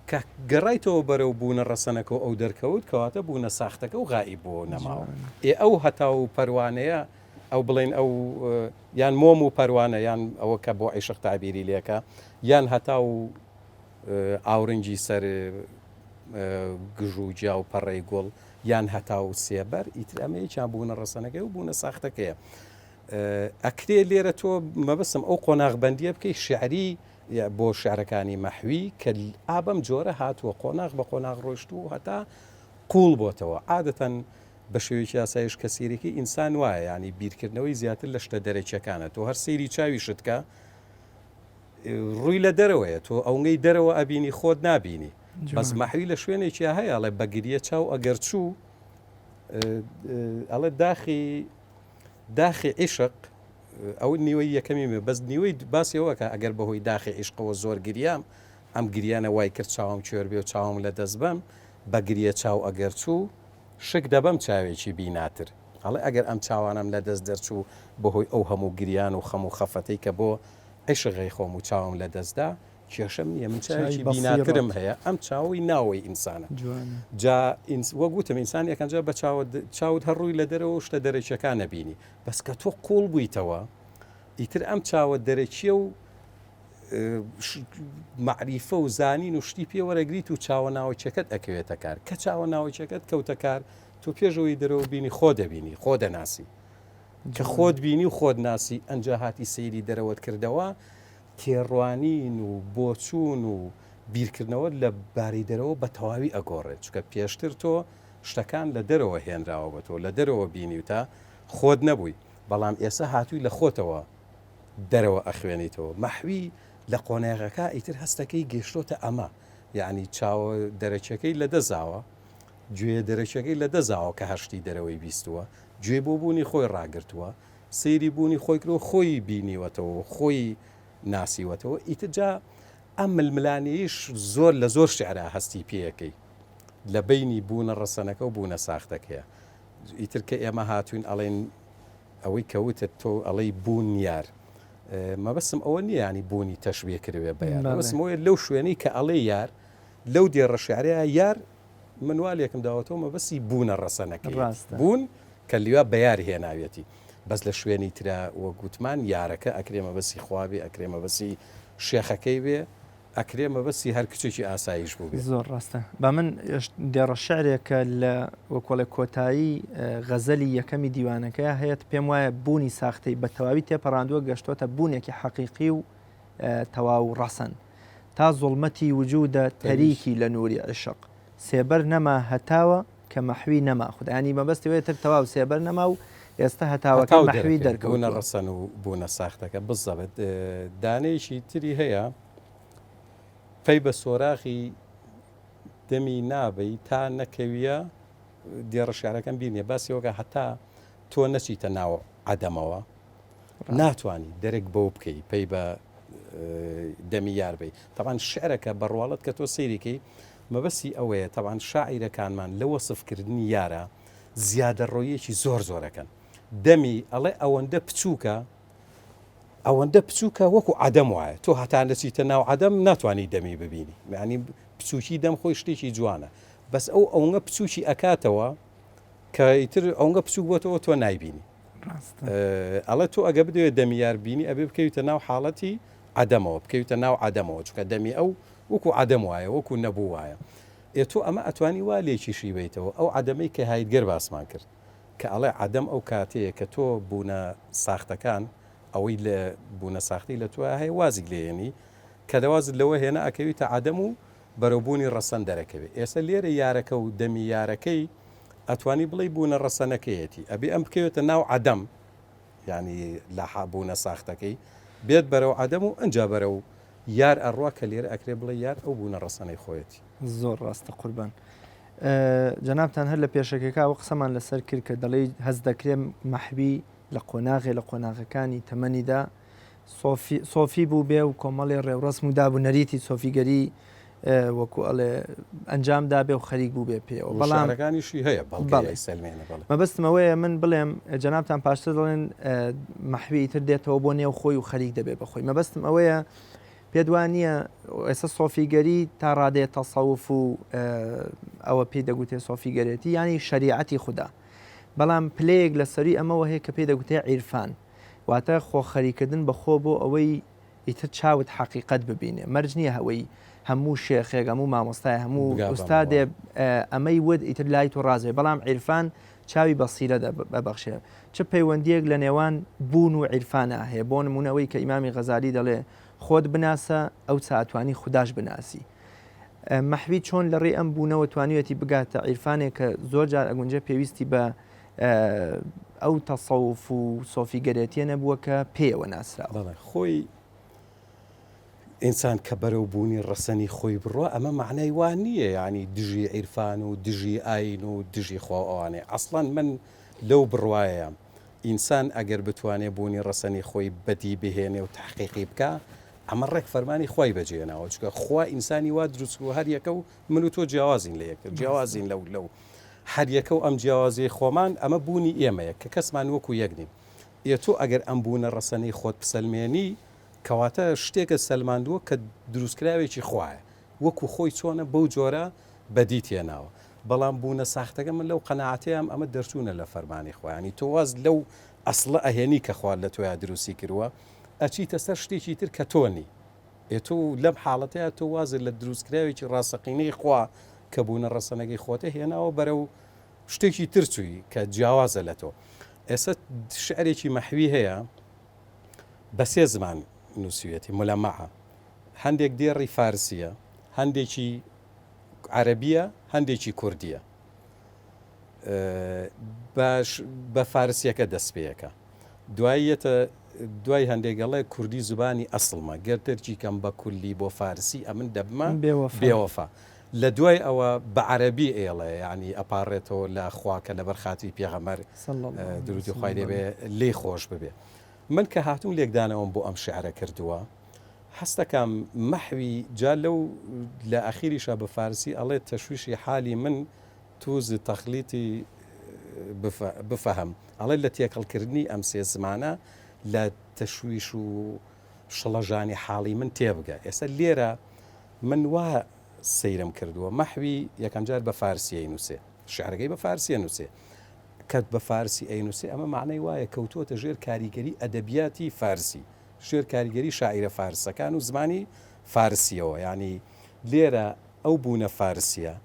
کە گەڕایتەوە بەرەو بوونە ڕەسەنەکە ئەو دەرکەوت کەواتە بوونە ساختەکە و غائیب بۆ نەماوە ئەو هەتا و پەروانەیە ئەو بڵێن ئەو یان مۆم و پەروانە یان ئەوە کە بۆ عیشق تعبیری لێکە یان هەتا و ئاورنجی سەر گژ و جیا و پەڕەی گوڵ یان هەتا و سێبەر ئیتر ئەمەیەکیان بوونە ڕەسەنەکەی و بوونە ساختەکەیە ئەکرێ لێرە تۆ مەبەستم ئەو قۆناغبەندیە بکەی شعری بۆ شعرەکانی مەحوی کە ئابەم جۆرە هاتووە قۆناغ بە قۆناغ ڕۆشت و هەتا قوڵ بۆتەوە عادەتەن بە شێوەیەکی یاسایش کە سیرێکی ئینسان وایە ینی بیرکردنەوەی زیاتر لە شتە دەرەکیەکانە تۆ هەر سەیری چاوی شتکە ڕووی لە دەرەوەیە تۆ ئەوەی دەرەوە ئەبینی خۆت نبینی بەس مەحوی لە شوێنێکی هەیە ئەڵێ بەگریە چاو ئەگەر چوو ئەڵێ داخی عیشق ئەو نیوەی یەکەمی مێ بەس نیوەی باسیەوەکە ئەگەر بەهۆی داخی عیشقەوە زۆر گریام ئەم گریانە وای کرد چاوم کوێر بێ و چاوم لە دەست بەم بەگریە چاو ئەگەر چوو شک دەبەم چاوێکی بیناتر هەڵێ ئەگەر ئەم چاوانم لە دەست دەرچوو بەهۆی ئەو هەموو گریان و خەم و خەفەتەی کە بۆ عیشقی خۆم و چاوم لە دەستدا کێشەم نییە من چاوێکی بیناترم هەیە ئەم چاوی ناوەی ئینسانە جا وەگوتم ئینسان یەکەنجا بە چاوت هەڕووی لە دەرەوە شتە دەرەکیەکان نەبینی بەس کە تۆ قوڵ بوویتەوە ئیتر ئەم چاوە دەرەکیە و معریفە و زانین و شتی پێوەرەگریت و چاوە ناوچەکەت ئەکەوێتە کار کە چاوە ناوچەکەت کەوتە کار تۆ پێشەوەی دەرەوە بینی خۆ دەبینی خۆ دەناسی کە خۆت بینی و خۆت ناسی ئەنجا هاتی سەیری دەرەوەت کردەوە تێڕوانین و بۆچوون و بیرکردنەوە لە باری دەرەوە بە تەواوی ئەگۆڕێت چکە پێشتر تۆ شتەکان لە دەرەوە هێنراوە بە تۆ لە دەرەوە بینی و تا خۆت نەبووی بەڵام ئێستا هاتووی لە خۆتەوە دەرەوە ئەخوێنیتەوە مەحوی لە قۆناغەکە ئیتر هەستەکەی گەشتۆتە ئەمە یعنی چاوە دەرەچەکەی لە دەزاوە گوێ دەرەچەکەی لە دەزاوە کە هەشتی دەرەوەی بیستووە گوێ بۆ بوونی خۆی ڕاگرتووە سەیری بوونی خۆی کرۆ خۆی بینیوەتەوە خۆی ناسیوەتەوە ئیترجا ئەم ململانەیەش زۆر لە زۆر شعرا هەستی پێەکەی لە بینی بوونە ڕەسەنەکە و بوونە ساختەکەیە ئیتر کە ئێمە هاتوین ئەڵێن ئەوەی کەوتت تۆ ئەڵەی بوون یار مەبەسم ئەوە نییە ینی بوونی تەشویە کردوێ بەیان بەسمەوەی لەو شوێنەی کە ئەڵێ یار لەو دێڕە شعرەیە یار منوالێکم داوەتەوە مەبەسی بوونە ڕەسەنەکەی بوون کە لیوا بەیار هێناوێتی بەس لە شوێنی ترا وە گوتمان یارەکە ئەکرێمە بەسی خوابێ ئەکرێمە بەسی شێخەکەی بێ ئەکرێمە بەسی هەر کچێکی ئاسایش بوو زۆر ڕاستە با من دێڕە شعرێکە لە وەکۆڵە کۆتایی غەزەلی یەکەمی دیوانەکە هەیەت پێم وایە بوونی ساختەی بە تەواوی تێپەڕاندووە گەشتۆتە بوونێکی حەقیقی و تەواو ڕەسەن تا زوڵمەتی وجودە تەریکی لە نووری عشق سێبەر نەما هەتاوە کە مەحوی نەما خودیانی مەبەستیوێتتر تەواو سێبەر نەما و ئێستا هەتاوەکە مەحوی دەرکەونە ڕەسەن و بوونە ساختەکە بزەبێت دانەیەکی تری هەیە پێی بە سۆراخی دەمی نابی تا نەکەویە دێڕە شارەکەم بینێ باسیەوەکە هەتا تۆ نەچیتە ناو عەدەمەوە ناتوانانی دەرێک بۆ بکەی پێی بە دەمی یاربی تاوان شعرەکە بەڕواڵەت کە تۆ سەیریکەی مەبەسی ئەوەیە تاوان شاعیرەکانمان لە وەسفکردنی یارە زیادە ڕۆیەکی زۆر زۆرەکەن دەمی ئەڵێ ئەوەندە بچووکە وەکو عەدەم وایە تۆ هەتا نەچیتە ناو عەدەم ناتوانانی دەمی ببینی ینی بچووکی دەم خۆی شتێکی جوانە بەس ئەوەنگە بچووکی ئەکاتەوە کە ئیتر ئەوەنگە بچوو بۆتەوە تۆ نایبینی ئەڵە تۆ ئەگە بدوێت دەمیار بینی ئەبێ بکەویتە ناو حاڵەتی عەدەمەوە بکەویتە ناو عەدەمەوە چکە دەمی ئەو وەکو عەدەم وایە وەکو نەبوو وایە تۆ ئەمە ئەتوانی وا لێکیشی بیتەوە ئەو عەدەمەی کە هایدگەر باسمان کرد کە ئەڵێ عەدەم ئەو کاتەیە کە تۆ بوونە ساختەکان ئەوەی لە بوونە ساختی لە توە هەیە وازی لێنی کە دەوازت لەوە هێنا ئەکەویتە عەدەم و بەرەوبوونی ڕەسەن دەرەکەوێت ئێستا لێرە یارەکە و دەمی یارەکەی ئەتوانی بڵێ بوونە ڕەسەنەکەیەتی ئەبێ ئەم بکەوێتە ناو عەدەم ینی لە بوونە ساختەکەی بێت بەرەو عەدەم و ئەنجا بەرەو یار ئەڕوا کە لێرە ئەکرێ بڵێ یار ئەو بوونە ڕەسەنەی خۆیەتی زۆر ڕاستە قوربان جەنابتان هەر لە پێشەکەکە و قسەمان لەسەر کرد کە دەڵێ هەز دەکرێت مەحوی لە قۆناغەکانی تەمەنیدا سۆفی بوو بێ و کۆمەڵی ڕێوڕسم و دابوونەریتی سۆفیگەری وەکو ئەڵێ ئەنجامدا بێ و خەریک بوو بێ پێەوە بەڵامەکانیشی هەیە سلمێنە مەبەستمەوەیە من بڵێم جەنابتان پاشتر دەڵێن مەحوی تر دێتەوە بۆ نێو خۆی و خەریک دەبێت بەخۆی مەبەستم ئەوەیە پێدوانیە ئێستا سۆفیگەری تا ڕادێت تەسەوف و ئەوە پێی دەگوتێ سۆفیگەرێتی ینی شەریعەتی خوددا بەڵام پلەیەک لەسەری ئەمەوە هەیە کە پێی دەگوتێ عیرفان واتە خۆخەریکردن بەخۆ بۆ ئەوەی ئیتر چاوت حەقیقەت ببینێ مەرج نییە هەوەی هەموو شێخێک هەموو مامۆستای هەموو ئوستادێ ئەمەی ود ئیتر لای تۆ ڕازێ بەڵام عیرفان چاوی بەسیرە بەبەخشێ چ پەیوەندیەک لە نێوان بوون و عیرفانە هەیە بۆ نمونەوەی کە ئیمامی غەزالی دەڵێ خۆت بناسە ئەو چاتوانی خودداش بناسی مەحوی چۆن لە ڕێ ئەم بوونەوە توانیوەتی بگاتە عیرفانێک کە زۆر جار ئەگونجە پێویستی بە ئەو تەسەوف و سۆفیگەرێتیە نەبووە کە پێوە ناسراوە خۆی ئینسان کە بەرەو بوونی ڕەسەنی خۆی بڕوە ئەمە معنای وان نییە ینی دژی عیرفان و دژی ئاین و دژی خۆئەوانێ ئەسڵان من لەو بڕواایە ئینسان ئەگەر بتوانێت بوونی ڕەسەنی خۆی بەدی بهێنێ و تحقیقی بکە ئەمە ڕێک فەرمانی خۆی بەجێناوە چکە خوا ئینسانی وا دروست و هەر یەکە و من و تۆ جیاوازین لە یەکە جیاوازین لەو هەر یەکە و ئەم جیاوازی خۆمان ئەمە بوونی ئێمەیە کە کەسمان وەکو یەکنین تۆ ئەگەر ئەم بوونە ڕەسەنەی خۆت بسەلمێنی کەواتە شتێکە سەلماندووە کە دروستکراوێکی خوایە وەکو خۆی چۆنە بەو جۆرە بەدی تێناوە بەڵام بوونە ساختەکە من لەو قەناعەتەیەم ئەمە دەرچوونە لە فەرمانی خۆیانی تۆ واز لەو ئەسڵە ئەهێنی کە خوارد لە تۆیان دروستی کردووە ئەچیتە سەر شتێکی تر کە تۆنی تۆ لەم حاڵەتەیە تۆ وازر لە دروستکراوێکی ڕاستەقینەی خوا کە بوونە ڕەسەنەکەی خۆتە هێناوە بەرەو شتێکی ترچووی کە جیاوازە لە تۆ ئێستا شعرێکی مەحوی هەیە بە سێ زمان نووسویەتی مولەمەعە هەندێک دێڕی فارسیە هەندێکی عەرەبیە هەندێکی کوردیە باش بە فارسیەکە دەست پێەکە دوای هەندێکگەڵێ کوردی زبانی ئەسڵمە گەرتەرکی کەم بە کولی بۆ فارسی ئەمن دەبمە بێوەفا لە دوای ئەوە بە عەرەبی ئێڵێ ینی ئەپارڕێتەوە لە خواکە لەبەر خاتی پێغەمبەر درودی خوای دەبێ لێ خۆش ببێ من کە هاتووم لێکدانەوەم بۆ ئەم شعرە کردووە هەستەکەم مەحوی جا لەو لە ئەخیریشە بە فارسی ئەڵێ تەشویشی حالی من توز تەخلیتی بفەهم ئەڵێ لە تێکەڵکردنی ئەم سێ زمانە لە تەشویش و شڵەژانی حاڵی من تێبگە ئێستا لێرە من وا سەیرم کردووە مەحوی یەکەم جار بە فارسیە نووسێ شعرەکەی بە فارسیە نووسێ کەت بە فارسی ئەینووسێ ئەمە معنەی وایە کەوتووەتە ژێر کاریگەری ئەدەبیاتی فارسی ژێر کاریگەری شاعیرە فارسەکان و زمانی فارسیەوە ینی لێرە ئەو بوونە فارسیە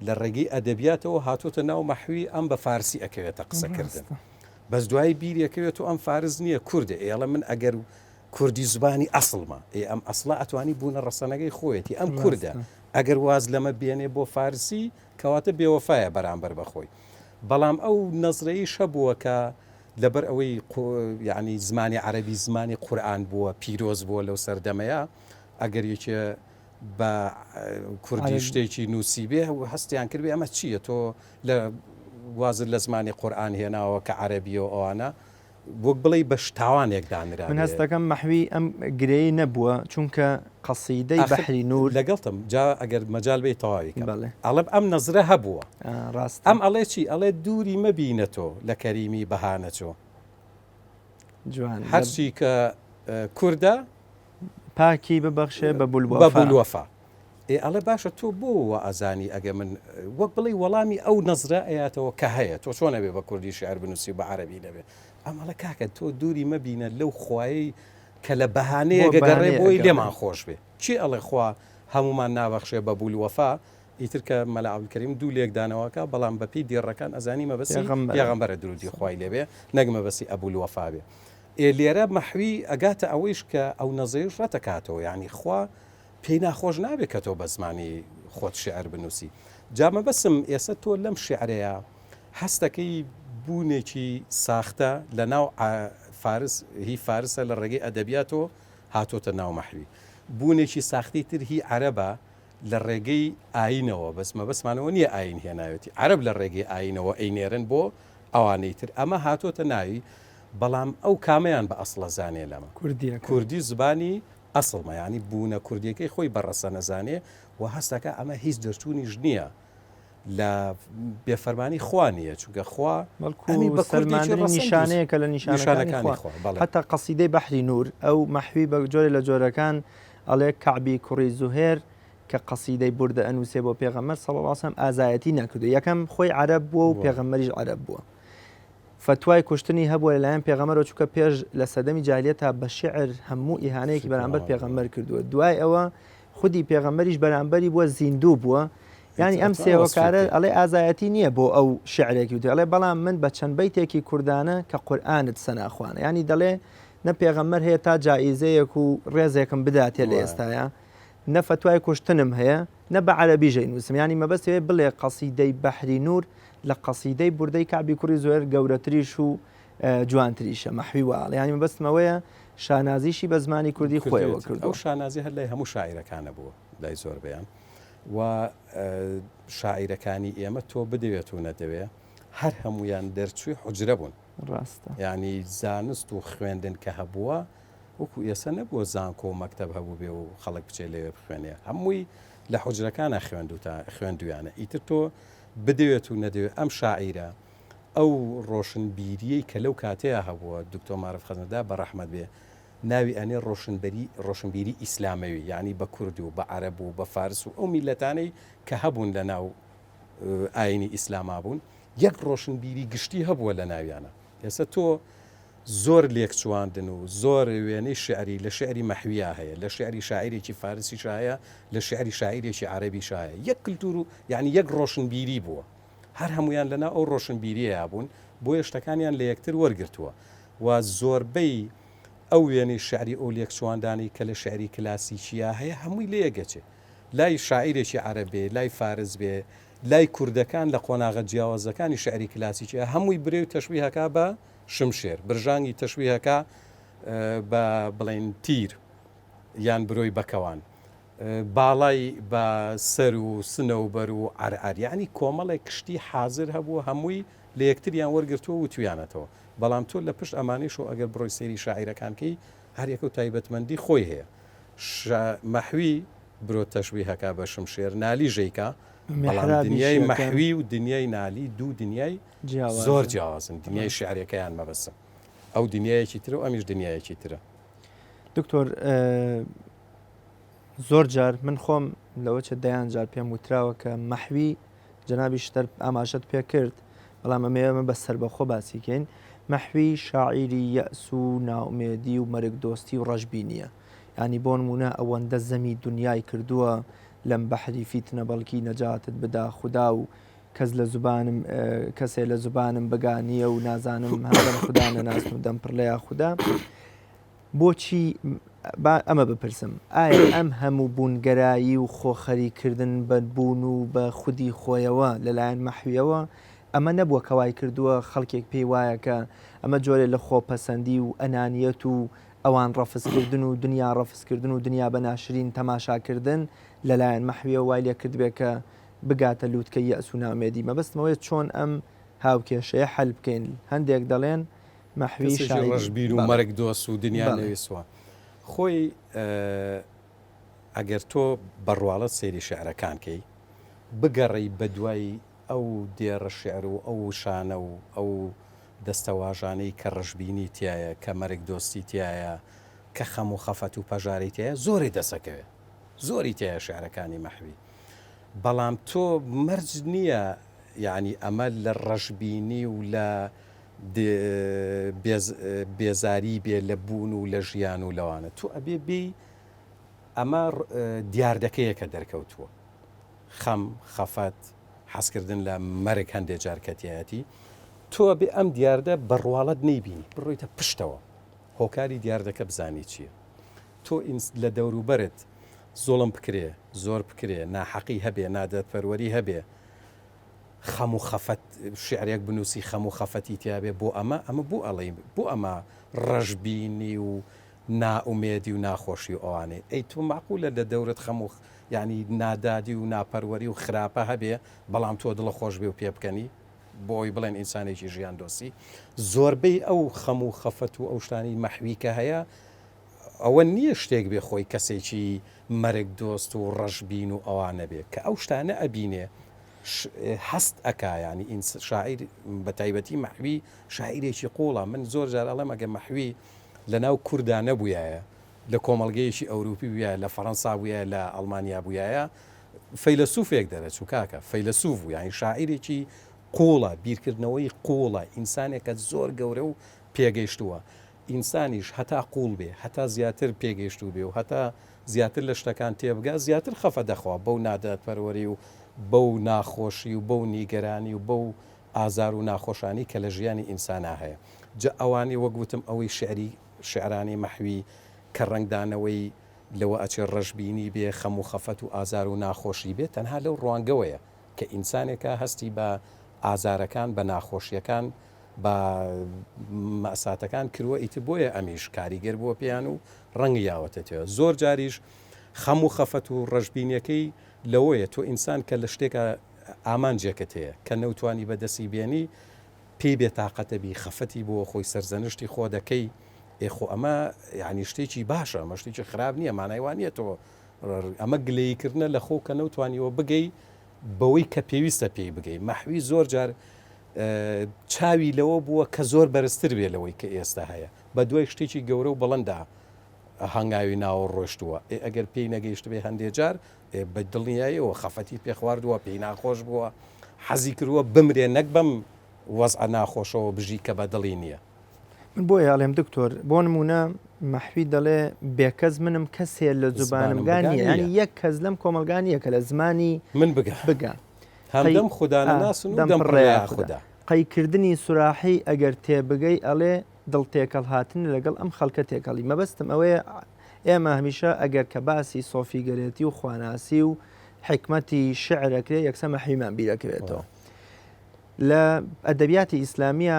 لە ڕێگەی ئەدەبیاتەوە هاتوۆتە ناو مەحوی ئەم بە فارسی ئەکەوێتە قسەکردن بەس دوای بیرەکەوێت و ئەم فارز نییە کووردە ئێڵە من ئەگەر کوردی زبانی ئەسڵمە ئەم ئەسڵا ئەتوانی بوونە ڕەسەنەکەی خۆیەتی ئەم کووردە ئەگەر واز لەمە بێنێ بۆ فارسی کەواتە بێوەفایە بەرامبەر بەخۆی بەڵام ئەو نەزرەی شەبووە کە لەبەر ئەوەی یعنی زمانی عەربی زمانی قورئان بووە پیرۆز بووە لەو سەردەمەیە ئەگەر یەکێ بە کوردی شتێکی نووسی بێ و هەستیان کردبێ ئەمە چییە تۆ لە وازر لە زمانی قورئان هێناوە کە عەربیەوە ئەوانە وەک بڵێ بە شتاوانێک دانرا من هەستەکەم مەحوی ئەم گرەی نەبووە چونکە قەسیدەی بەحری نور لەگەڵتم جا ئەگەر مەجال بێ تەواوی ئەڵێ ئەم نەزرە هەبووە ڕاست ئەم ئەڵێ چی ئەڵێ دووری مەبینەتۆ لە کەریمی بەهانەچۆ جوان هەرچی کە کووردە پاکی ببەخشێ بە بولوەفا ئەڵێ باشە تۆ بۆ وە ئازانی ئەگە من وەک بڵێ وەڵامی ئەو نەزرە ئەیاتەوە کە هەیە تۆ چۆن نەبێ بە کوردی شعر بنووسی بە عەرەبی نەبێ ئەمەڵە کاکە تۆ دووری مەبینە لەو خوایی کە لە بەهانەیە گەگەڕێ بۆی لێمان خۆش بێ چی ئەڵێ خوا هەمومان نابەخشێ بە بولوەفا ئیتر کە مەلا عەبدولکەریم دوو لێکدانەوەکە بەڵام بەپی دێڕەکان ئەزانی مەبەستی پێغەمبەرە درودی خوای لێبێ نەک مەبەستی ئەبولوەفا بێ لێرە مەحوی ئەگاتە ئەوەیش کە ئەو نەزەیش ڕەتەکاتەوە یعنی خوا پێی ناخۆش نابێت کە تۆ بە زمانی خۆت شعر بنووسی جامە بەسم ئێستا تۆ لەم شعرەیە هەستەکەی بوونێکی ساختە لە ناو فارس هی فارسە لە ڕێگەی ئەدەبیاتەوە هاتۆتە ناو مەحوی بوونێکی ساختی تر هی عەرەبە لە ڕێگەی ئاینەوە بەسمە بەسمانەوە نییە ئاین هێناوێتی عەرەب لە ڕێگەی ئاینەوە ئەینێرن بۆ ئەوانەی تر ئەمە هاتۆتە ناوی بەڵام ئەو کامەیان بە ئەسڵە زانێ لەمە کوردی زبانی ئەسڵمە ینی بوونە کوردیەکەی خۆی بەڕەسە نەزانێ و هەستەکە ئەمە هیچ دەرچوونیش نییە لە بێفەرمانی خوا نیە چونکە خوا نیشانەیەکە لە نیشانەکانی حتا قەسیدەی بەحری نور ئەو مەحوی بە جۆرە لە جۆرەکان ئەڵێ کەعبی کوڕی زوهێر کە قەسیدەی بوردە ئەنووسێ بۆ پێغەمبەر صلی الله علیه و سلم ئازایەتی نەکردو یەکەم خۆی عەرەب بووە و پێغەمبەریش عەرەب بووە فتوای کوشتنی هەبووە لەلایەن پێغەمبەرەوە چونکە پێش لە سەدەمی جاهلیەتە بە شعر هەموو ئیهانەیەکی بەرامبەر پێغەمبەر کردووە دوای ئەوە خودی پێغەمبەریش بەرامبەری بووە زیندوو بووە ینی ئەم سێوەکارە ئەڵێ ئازایەتی نییە بۆ ئەو شعرێکی وتی ئەڵێ بەڵام من بە چەند بەیتێکی کوردانە کە قورئانت سەناخوانە ینی دەڵێ نە پێغەمبەر هەیە تا جائیزەیەک و ڕێزێکم بداتێ لە ئێستاە نە فتوای کوشتنم هەیە نە بە عەرەبیژەی نووسم ینی مەبەستێ بڵێ قەسیدەی بەحری نور لە قەسیدەی بوردەی کەعبی کوڕی زوهێر گەورەتریش و جوانتریشە مەحوی وڵ ینی مەبەستمەوەیە شانازیشی بە زمانی کوردی خۆیەوە کرد ئەو شانازی هەر لای هەموو شاعیرەکانە بووە لای زۆر بەیان و شاعیرەکانی ئێمە تۆ بدەوێت و نەدەوێ هەر هەمویان دەرچووی حوجرە بوون ڕاستە ینی زانست و خوێندن کە هەبووە وەکو ئێستا نەبووە زانکۆ و مەکتەب هەبوو بێ و خەڵک بچێ لێوێ بخوێنێ هەمووی لە حوجرەکانە خوێندویانە ئیتر تۆ بدەوێت و نەدەوێت ئەم شاعیرە ئەو ڕۆشنبیریەی کە لەو کاتەیە هەبووە دکتۆر معرف خەزنەدا بە ڕەحمەت بێ ناوی ئەنێ ڕۆشنبیری ئیسلامەوی یعنی بە کوردی و بە عەرەب و بە فارس و ئەو میلەتانەی کە هەبوون لە ناو ئاینی ئیسلاما بوون یەک ڕۆشنبیری گشتی هەبووە لە ناویانە ئێستا تۆ زۆر لێکچواندن و زۆر وێنەی شعری لە شعری مەحویە هەیە لە شعری شاعیرێکی فارسی شایە لە شعری شاعیرێکی عەرەبی شایە یەک کلتور و یعنی یەک ڕۆشنبیری بووە هەر هەمویان لەنا ئەو ڕۆشنبیریە بوون بۆ شتەکانیان لە یەکتر وەرگرتووە و زۆربەی ئەو وێنەی شعری ئۆلیەک چواندانی کە لە شعری کلاسیکیە هەیە هەمووی لێگەچێ لای شاعیرێکی عەرەبێ لای فارس بێ لای کوردەکان لە قۆناغە جیاوازەکانی شعری کلاسیکیە هەمووی برێ و تەشبیهەکە بە شمشێر برژانگی تەشبیهەکە بە بڵێن تیر یان برۆی بەکەوان باڵای بە سەر و سنەوبەر و ئەرعەریانی کۆمەڵێک کشتی حازر هەبوو هەمووی لە یەکتریان وەرگرتووە و تویانەتەوە بەڵام تۆ لە پشت ئەمانیش و ئەگەر بڕۆی سێری شاعیرەکانکەی هەریەکە و تایبەتمەندی خۆی هەیە مەحوی برۆ تەشبیهەکە بە شمشێر نالی ژەیکە بەڵام دنیای مەحوی و دنیای نالی دوو دنیای زۆر جیاوازن دنیای شعرەکەیان مەبەسم ئەو دنیایەکی ترە و ئەمیش دنیایەکی ترە دکتۆر زۆر جار من خۆم لەوە چە دەیان جار پێم وتراوە کە مەحوی جەنابی شتەر ئاماژەت پێ کرد بەڵام ئەمێمە بە سەربەخۆ باسیکەین مەحوی شاعیری یەئس و ناومێدی و مەرگ دۆستی و ڕەشبینیە ینی بۆ نمونە ئەوەندە زەمی دنیای کردووە لەم بەحری فیتنە بەڵکی نەجاتت بدا خودا و کەس لە زبانم کەسێ لە زبانم بگانیە و نازانم هەندەم خوددا نەناسم دەم پڕ لە یا خودا بۆچی ئەمە بپرسم ئایا ئەم هەموو بوونگەرایی و خۆخەریکردن بەبوون و بە خودی خۆیەوە لەلایەن مەحویەوە ئەمە نەبووە کەوای کردووە خەڵکێک پێی وایە کە ئەمە جۆرێ لە خۆپەسەندی و ئەنانیەت و ئەوان ڕەفزکردن و دنیا ڕەفزکردن و دنیا بە ناشرین تەماشاکردن لەلایەن مەحویەوە وای لێ کردبێ کە بگاتە لووتکە یەئس و نامێدی مەبەستمەوەی چۆن ئەم هاوکێشەیە حەل بکەین هەندێک دەڵێن مەحوی ڕەشبیر و مەرگ دۆست و دنیا نەویسوە خۆی ئەگەر تۆ بەڕواڵەت سێری شعرەکانکەی بگەڕی بە دوای ئەو دێڕە شعر و ئەو شانە و ئەو دەستەواژانەی کە ڕەشبینی تایە کە مەرگ دۆستی تایە کە خەم و خەفەت و پەژاری تایە زۆری دەسەکەوێت زۆری تایە شعرەکانی مەحوی بەڵام تۆ مەرج نییە یعنی ئەمە لە ڕەشبینی و لە بێزاری بێ لە بوون و لە ژیان و لەوانە تو ئەبێ بێ ئەمە دیاردەکەیەکە دەرکەوتووە خەم خەفەت حەزکردن لە مەرگ هەندێک جارکەتیایەتی تۆ بێ ئەم دیاردە بەڕواڵەت نەیبینی بڕۆیتە پشتەوە هۆکاری دیاردەکە بزانی چییە تۆ لە دەوروبەرت زۆڵم بکرێ زۆر بکرێ ناحەقی هەبێ نادەت پەروەری هەبێ خەم و خەفەت شعرێک بنووسی خەم و خەفەتی تیاابێ بۆ ئەمە بوو ئەڵێ بۆ ئەمە ڕەشبینی و ناومێدی و ناخۆشی و ئەوانێ ئەی تۆ معقولە لە دەورت خەم و ینی نادادی و ناپەروەری و خراپە هەبێ بەڵام تۆ دڵە خۆش بێ و پێ بکەنی بۆی بڵێن ئینسانێکی ژیان دۆسی زۆربەی ئەو خەم و خەفەت و ئەو شتانی مەحویکە هەیە ئەوە نییە شتێک بێ خۆی کەسێکی مەرگ دۆست و ڕەشبین و ئەوانە بێ کە ئەو شتانە ئەبینێ هەست ئەکایانی شاعیر بە تایبەتی مەحوی شاعیرێکی قوڵە من زۆر جار ئەڵێم ئەگە مەحوی لە ناو کووردا نەبووایە لە کۆمەڵگەیەکی ئەوروپی بووە لە فەڕەنسا بووە لە ئەڵمانیا بووایە فەیلسوفێک دەرەچوو کاکە فەیلسوف بوو یانی شاعیرێکی قوڵە بیرکردنەوەی قوڵە ئینسانێکە زۆر گەورە و پێگەیشتووە ئینسانیش هەتا قوڵ بێ هەتا زیاتر پێگەیشتوو بێ و هەتا زیاتر لە شتەکان تێبگا زیاتر خەفە دەخوا بەو نادات پەروەری و بەو ناخۆشی و بەو نیگەرانی و بەو ئازار و ناخۆشانی کە لە ژیانی ئینسانە هەیە جا ئەوانی وەگوتم ئەوەی شعرانی مەحوی کە ڕنگدانەوەی لەوە ئەچێ ڕەشبینی بێ خەم و خەفەت و ئازار و ناخۆشی بێت تەنها لەو ڕوانگەوەیە کە ئینسانێکە هەستی بە ئازارەکان بە ناخۆشیەکان بە مەساتەکان کردووە ئیتر بۆیە ئەمیش کاریگەر بووە پێیان و ڕەنگی یاوەتەوە زۆر جاریش خەم و خەفەت و ڕەشبینیەکەی لەوەیە تۆ ئینسان کە لە شتێکە ئامانجێکت هەیە کە نەوتوانی بەدەستی بێنی پێی بێتاقەتە بی خەفەتی بۆ خۆی سەرزەنشتی خۆ دەکەی ئێخۆ ئەمە یعنی شتێکی باشە ئەمە شتێکی خراپ نییە مانایوانە تۆ ئەمە گلەیکردنە لە خۆ کە نەوتوانیەوە بگەی بەوەی کە پێویستە پێی بگەی مەحوی زۆر جار چاوی لەوە بووە کە زۆر بەرزتر بێ لەوەی کە ئێستا هەیە بە دوای شتێکی گەورە و بەڵەندا هەنگاوی ناوە ڕۆشتووە ئەگەر پێی نەگەیشت بێ هەندێک جار بە دڵنیایەوە خەفەتی پێخواردووە پێی ناخۆش بووە حەزی کردووە بمرێ نەک بەم وەزع ناخۆشەوە بژی کە بە دڵی نییە من بۆ یاڵێم دکتۆر بۆ نمونە مەحوی دەڵێ بێکەس منم کەسێ لە زوبانمگانی ینی یەک کەس لەم کۆمەلگانیە کە لە زمانی من بگە هەمدەم خوددانە ناسن دەم ڕێیا خوددا قەیکردنی سوراحی ئەگەر تێبگەی ئەڵێ دڵ تێکەڵ هاتن لەگەڵ ئەم خەڵکە تێکەڵی مەبەستم ئەوەیە ئێمە هەمیشە ئەگەر کە باسی سۆفیگەرێتی و خواناسی و حکمەتی شعرەکرێ یەکسە مەحیمان بیرەکرێتەوە لە ئەدەبیاتی ئیسلامیە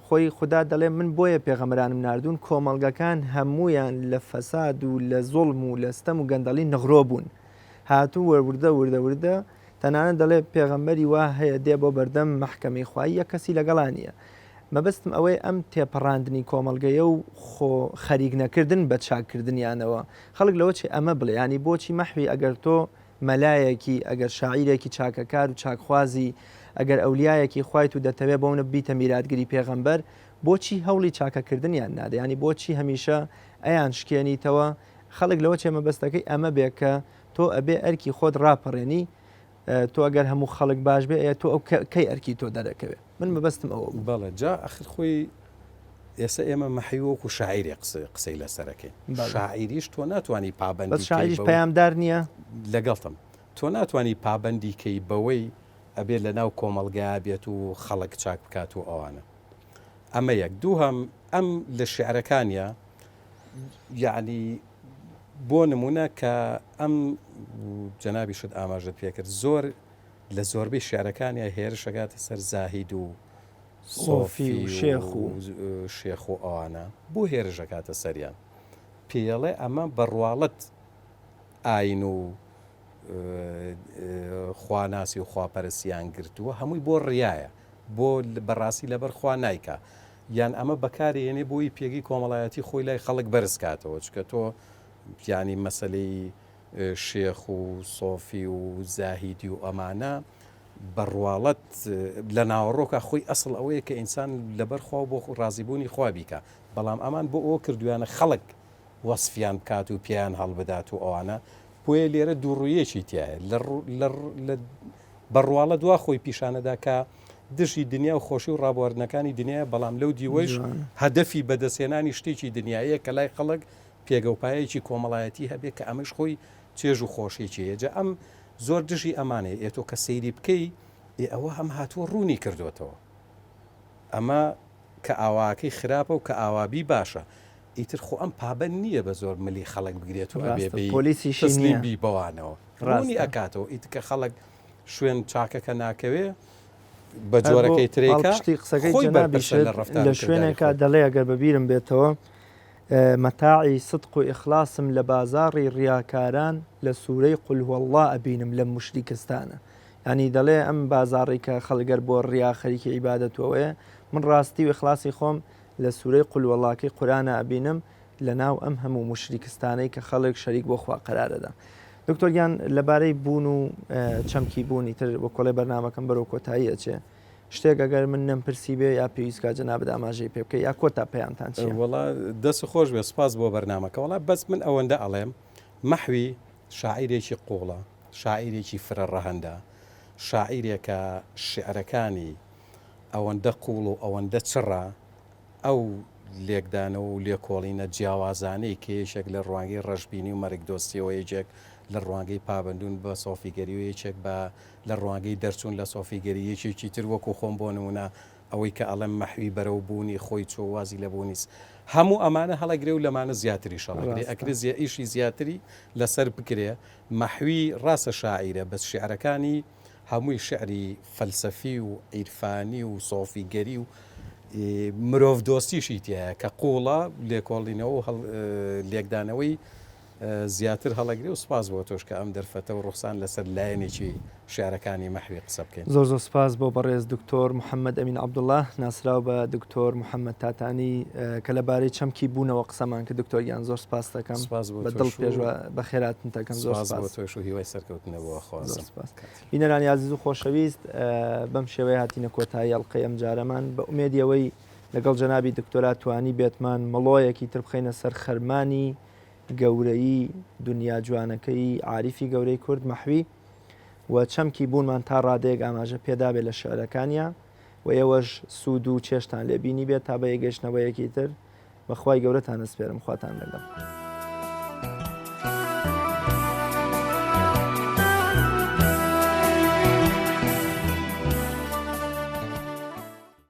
خۆی خوددا دەڵێ من بۆیە پێغەمبەرانم ناردوون کۆمەڵگەکان هەمویان لە فەساد و لە زوڵم و لە ستەم و گەندەڵی نەغڕۆ بوون هاتوو وەردە تەنانەت دەڵێ پێغەمبەری وا هەیە دێ بۆ بەردەم مەحکەمەی خوایی یەک کەسی لەگەڵان نیە مەبەستم ئەوەی ئەم تێپەڕاندنی کۆمەڵگەیە و خەریک نەکردن بە چاکردنیانەوە خەڵک لەوە چێ ئەمە بڵێ ینی بۆچی مەحوی ئەگەر تۆ مەلایەکی ئەگەر شاعیرێکی چاکەکار و چاکخوازی ئەگەر ئەولیایەکی خوایت و دەتەوێت بۆ منە بیتە میراتگیری پێغەمبەر بۆچی هەوڵی چاکەکردنیان نادە ینی بۆچی هەمیشە ئەیان شکێنیتەوە خەڵک لەوە چێ مەبەستەکەی ئەمە بێ کە تۆ ئەبێ ئەرکی خۆت ڕاپەڕێنی تۆ ئەگەر هەموو خەڵک باش بێ تۆ ئەو کەی ئەرکی تۆ دەرەکەوێت من مەبەستم ئەوە بەڵێ جا ئەخر خۆی ئێستا ئێمە مەحیوەک و شاعیری قسەی لەسەرەکەی شاعیریش تۆ ناتوانانی پابندی شاعریش پەیامدار نییە لەگەڵتم تۆ ناتوانانی پابندیکەی بەوەی ئەبێت لە ناو کۆمەلگا بێت و خەڵک چاک بکات و ئەوانە ئەمە یەک دوو هەم ئەم لە شعرەکانیە یعنی بۆ نمونە کە ئەم جەنابی شت ئاماژت پێکرد زۆر لە زۆربەی شعرەکانیە هێرشەکاتە سەر زاهید و سۆفی و شێخ و ئەوانە بۆ هێرشەکاتە سەریان پێڵێ ئەمە بەڕواڵەت ئاین و خواناسی و خواپەرسییان گرتووە هەمووی بۆ ڕایە بۆ بەڕاستی لەبەر خوا نایکە یان ئەمە بەکارێنێ بۆی پێگی کۆمەڵایەتی خۆی لای خەڵک بەرزکاتەوە چکە تۆ پیانی مەسلەی شێخ و سۆفی و زاهیدی و ئەمانە بەڕواڵەت لە ناوەڕۆکە خۆی ئەسڵ ئەوەیە کە ئینسان لەبەر خوا بۆ ڕازیبوونی خوا بیکە بەڵام ئەمان بۆ ئەوە کردویانە خەڵک وەسفیان بکات و پیان هەڵبدات و ئەوانە بۆیە لێرە دووڕوویەکی تایە بەڕواڵە دوا خۆی پیشانەدا کە دژی دنیا و خۆشی و ڕابواردنەکانی دنیا بەڵام لەو دیوەش هەدەفی بەدەستێنانی شتێکی دنیاەیە کە لای خەڵک پێگەوپایەکی کۆمەڵایەتی هەبێت کە ئەمەش خۆی چێژ و خۆشیێکیە جا ئەم زۆر دژی ئەمانەیە ئێتۆ کە سەیری بکەی ئەوە هەم هاتووە ڕوونی کردوێتەوە ئەمە کە ئاواکەی خراپە و کە ئاوابی باشە ئیتر خۆ ئەم پابەن نییە بە زۆر ملی خەڵک بگرێت و پۆلیسیشی بەوانەوە ڕوونی ئەکاتەوە ئیت کە خەڵک شوێن چاکەکە ناکەوێ بە جۆرەکەی ترێکە قسەکەی لە شوێنێکە دەڵێ ئەگەر بەبیرم بێتەوە مەتاعی صدق و ئیخلاسم لە بازاڕی ڕیاکاران لە سوورەی قول هوالله ئەبینم لە موشریکستانە ینی دەڵێ ئەم بازاڕی کە خەڵگەر بۆ ڕیا خەریکی عیبادەتەوەیە من ڕاستی و ئیخلاسی خۆم لە سوورەی قول هواللهکەی قورآنە ئەبینم لە ناو ئەم هەموو موشریکستانەی کە خەڵک شەریک بۆ خوا قەرارەدا دکتۆر گیان لەبارەی بوون و چەمکی بوونی تر بۆ کۆڵی بەرنامەکەم بەرەو کۆتاییە چێ شتێک ئەگەر من نەمپرسی بێ یا پێویستکە جەنابەت ئاماژەی پێ بکەی یا کۆتا پێیانتان چیە وەڵا دەست خۆش بێ سپاس بۆ بەرنامەکە وڵا بەس من ئەوەندە ئەڵێم مەحوی شاعیرێکی قوڵە شاعیرێکی فرە ڕەهەندە شاعیرێکە شعرەکانی ئەوەندە قوڵ و ئەوەندە چڕە ئەو لێکدانە و لێکۆڵینە جیاوازانەی کێشێک لە ڕوانگەی ڕەشببینی و مەرگ دۆستیەوە یەکێک لە ڕوانگەی پابندون بە سۆفیگەری و یەکێک بە لە ڕوانگەی دەرچوون لە سۆفیگەری یەکێکی تر وەکو خۆم بۆ نمونە ئەوەی کە ئەڵەم مەحوی بەرەو بوونی خۆی چۆوازی لە بوونیس هەموو ئەمانە هەڵەگرێ و لەمانە زیاتری شەڵگرێ ئەکرێ ئیشی زیاتری لەسەر بکرێ مەحوی ڕاستە شاعیرە بەس شعرەکانی هەمووی شعری فەلسەفی و عیرفانی و سۆفیگەری و مرۆڤ دۆستیشی تایە کە قوڵە لێکۆڵینەوە و لێکدانەوەی زیاتر هەڵەگری و سپاس بۆ تۆش کە ئەم دەرفەتە و ڕوخسان لەسەر لایەنێکی شعرەکانی مەحوی قسە بکەین زۆر زۆر سپاس بۆ بەڕێز دکتۆر محەممەد ئەمین عەبدوڵڵاه ناسراو بە دکتۆر محەممەد تاتانی کە لەبارەی چەمکی بوونەوە قسەمان کە دکتۆریان زۆر سپاس دەکەم بە دڵ پێشوە بە خێراتن دەکەم زۆر تۆش و هیوای سەرکەوتنەوە خوازم بینەرانی عەزیز و خۆشەویست بەم شێوەیە هاتینە کۆتایی ئەڵقەی ئەم جارەمان بە ئومێدیەوەی لەگەڵ جەنابی دکتۆرا توانی بێتمان مەڵۆیەکی تر بخەینە سەر خەرمانی گەورەی دنیا جوانەکەی عاریفی گەورەی کورد مەحوی و چەمکی بوونمان تا ڕادەیەک ئاماژە پێدابێت لە شعرەکانیە و ئێوەش سوود و چێشتان لێبینی بێت تا بە یەگەشتنەوەیەکی تر بەخوای گەورەتان ئەسپێرم خواتان لەگەڵ.